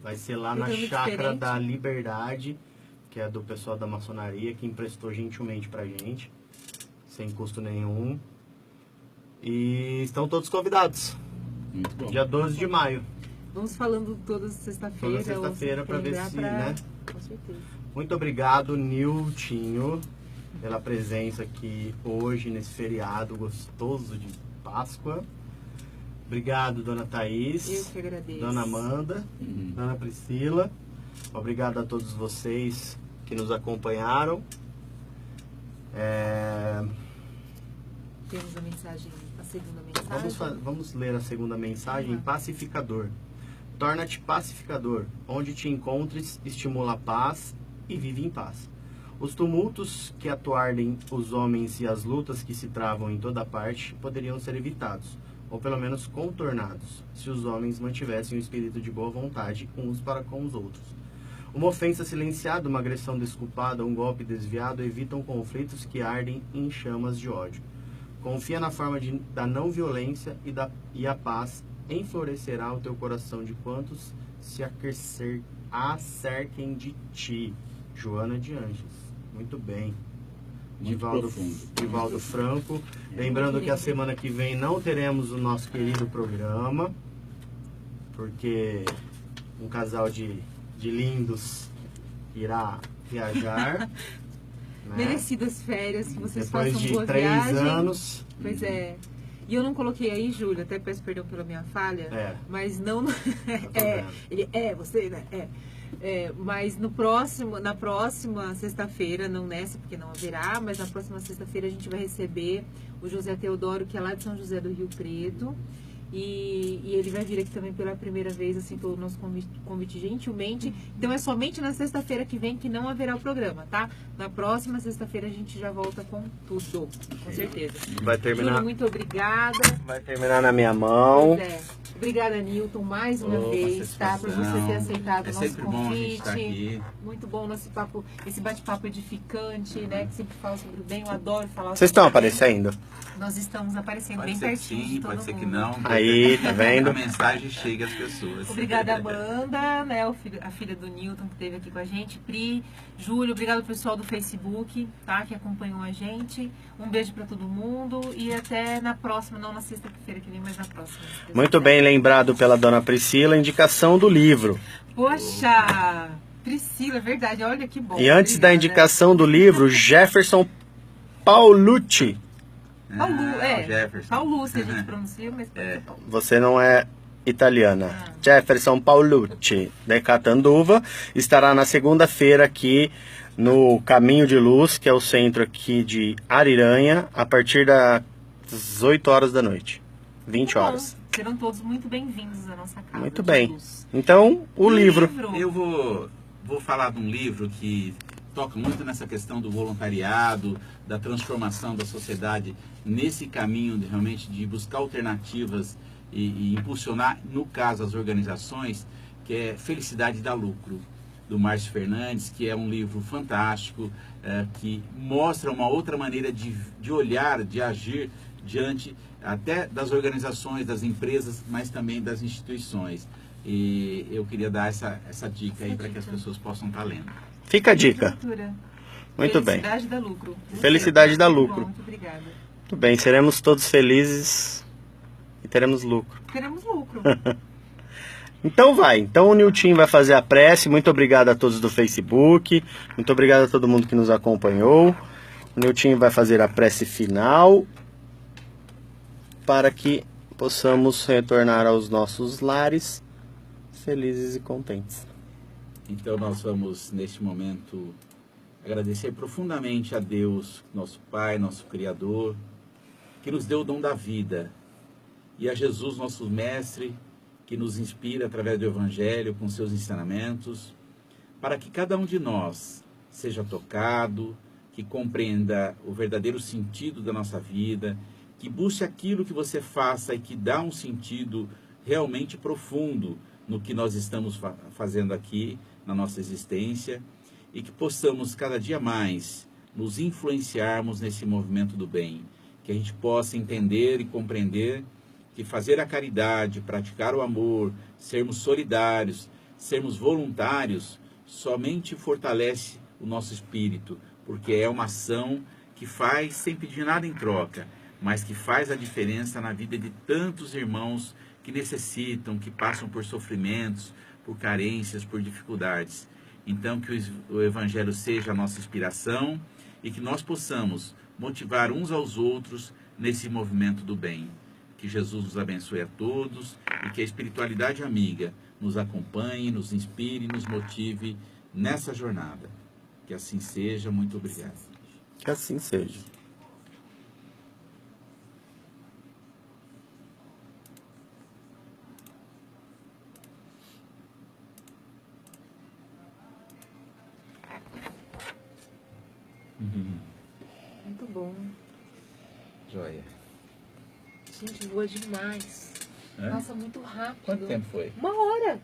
vai ser lá na Chácara da Liberdade, que é do pessoal da maçonaria, que emprestou gentilmente pra gente, sem custo nenhum. E estão todos convidados. Muito bom. Dia 12 de maio. Vamos falando toda sexta-feira. Toda sexta-feira para ver se, né? Com certeza. Muito obrigado, Niltinho, pela presença aqui hoje nesse feriado gostoso de Páscoa. Obrigado, Dona Thaís. Eu que agradeço. Dona Amanda, Dona Priscila. Obrigado a todos vocês que nos acompanharam. Temos a mensagem, a segunda mensagem. Vamos ler a segunda mensagem. Pacificador. Torna-te pacificador. Onde te encontres, estimula a paz e vive em paz. Os tumultos que atuardem os homens e as lutas que se travam em toda parte poderiam ser evitados, ou pelo menos contornados, se os homens mantivessem um espírito de boa vontade uns para com os outros. Uma ofensa silenciada, uma agressão desculpada, um golpe desviado evitam conflitos que ardem em chamas de ódio. Confia na forma da não violência e a paz enflorescerá o teu coração de quantos se acerquem de ti. Joana de Anjos. Muito bem. Divaldo Franco. Lembrando que a semana que vem não teremos o nosso querido programa, porque um casal de lindos irá viajar. Né? Merecidas férias, que vocês Depois façam de boa 3 viagem. anos. Pois é. E eu não coloquei aí, Júlia, até peço perdão pela minha falha, mas não... você, né? Mas na próxima sexta-feira, não nessa, porque não haverá, mas na próxima sexta-feira a gente vai receber o José Teodoro, que é lá de São José do Rio Preto. E ele vai vir aqui também pela primeira vez, assim, pelo nosso convite gentilmente. Então é somente na sexta-feira que vem que não haverá o programa, tá? Na próxima sexta-feira a gente já volta com tudo, com certeza. Vai terminar. Júlia, muito obrigada. Vai terminar na minha mão. Obrigada, Nilton, mais uma vez, tá? Por você ter aceitado o nosso convite. Bom a gente estar aqui. Muito bom esse bate-papo edificante, né? Que sempre fala sobre o bem, eu adoro falar. Vocês estão aparecendo? Nós estamos aparecendo Pode bem ser pertinho sim, de todo pode ser mundo. que não. Aí, tá vendo? A mensagem chega às pessoas. Obrigada, Amanda, né? A filha do Nilton que esteve aqui com a gente. Pri, Júlio, obrigado ao pessoal do Facebook, tá? Que acompanhou a gente. Um beijo pra todo mundo e até na próxima, não na sexta-feira que vem, mas na próxima. Muito bem lembrado pela Dona Priscila, indicação do livro. Poxa! Priscila, verdade, olha que bom. E antes da indicação do livro, Jefferson Paulucci. Jefferson. Paulucci a gente pronuncia, mas Paulo. Você não é italiana. Jefferson Paulucci, de Catanduva, estará na segunda-feira aqui no Caminho de Luz, que é o centro aqui de Ariranha, a partir das 8 horas da noite. 20 horas. Serão todos muito bem-vindos à nossa casa. Muito bem. Então, o livro. Eu vou falar de um livro que toca muito nessa questão do voluntariado, da transformação da sociedade, nesse caminho realmente de buscar alternativas e impulsionar, no caso, as organizações, que é Felicidade dá Lucro, do Márcio Fernandes, que é um livro fantástico, que mostra uma outra maneira de olhar, de agir diante até das organizações, das empresas, mas também das instituições. E eu queria dar essa dica aí para que as pessoas possam estar lendo. Fica a dica. Leitura. Muito bem. Felicidade dá lucro. Felicidade dá Muito lucro. bom, muito obrigada. Muito bem, seremos todos felizes e teremos lucro. Teremos lucro. Então vai. Então o Nilton vai fazer a prece. Muito obrigado a todos do Facebook. Muito obrigado a todo mundo que nos acompanhou. O Nilton vai fazer a prece final para que possamos retornar aos nossos lares felizes e contentes. Então nós vamos, neste momento, agradecer profundamente a Deus, nosso Pai, nosso Criador, que nos deu o dom da vida, e a Jesus, nosso Mestre, que nos inspira através do Evangelho, com seus ensinamentos, para que cada um de nós seja tocado, que compreenda o verdadeiro sentido da nossa vida, que busque aquilo que você faça e que dá um sentido realmente profundo no que nós estamos fazendo aqui na nossa existência, e que possamos cada dia mais nos influenciarmos nesse movimento do bem, que a gente possa entender e compreender que fazer a caridade, praticar o amor, sermos solidários, sermos voluntários, somente fortalece o nosso espírito, porque é uma ação que faz sem pedir nada em troca, mas que faz a diferença na vida de tantos irmãos que necessitam, que passam por sofrimentos, por carências, por dificuldades. Então, que o Evangelho seja a nossa inspiração e que nós possamos motivar uns aos outros nesse movimento do bem. Que Jesus nos abençoe a todos e que a espiritualidade amiga nos acompanhe, nos inspire, nos motive nessa jornada. Que assim seja. Muito obrigado. Que assim seja. Muito bom. Joia. Gente, voa demais. É? Nossa, muito rápido. Quanto tempo foi? 1 hora.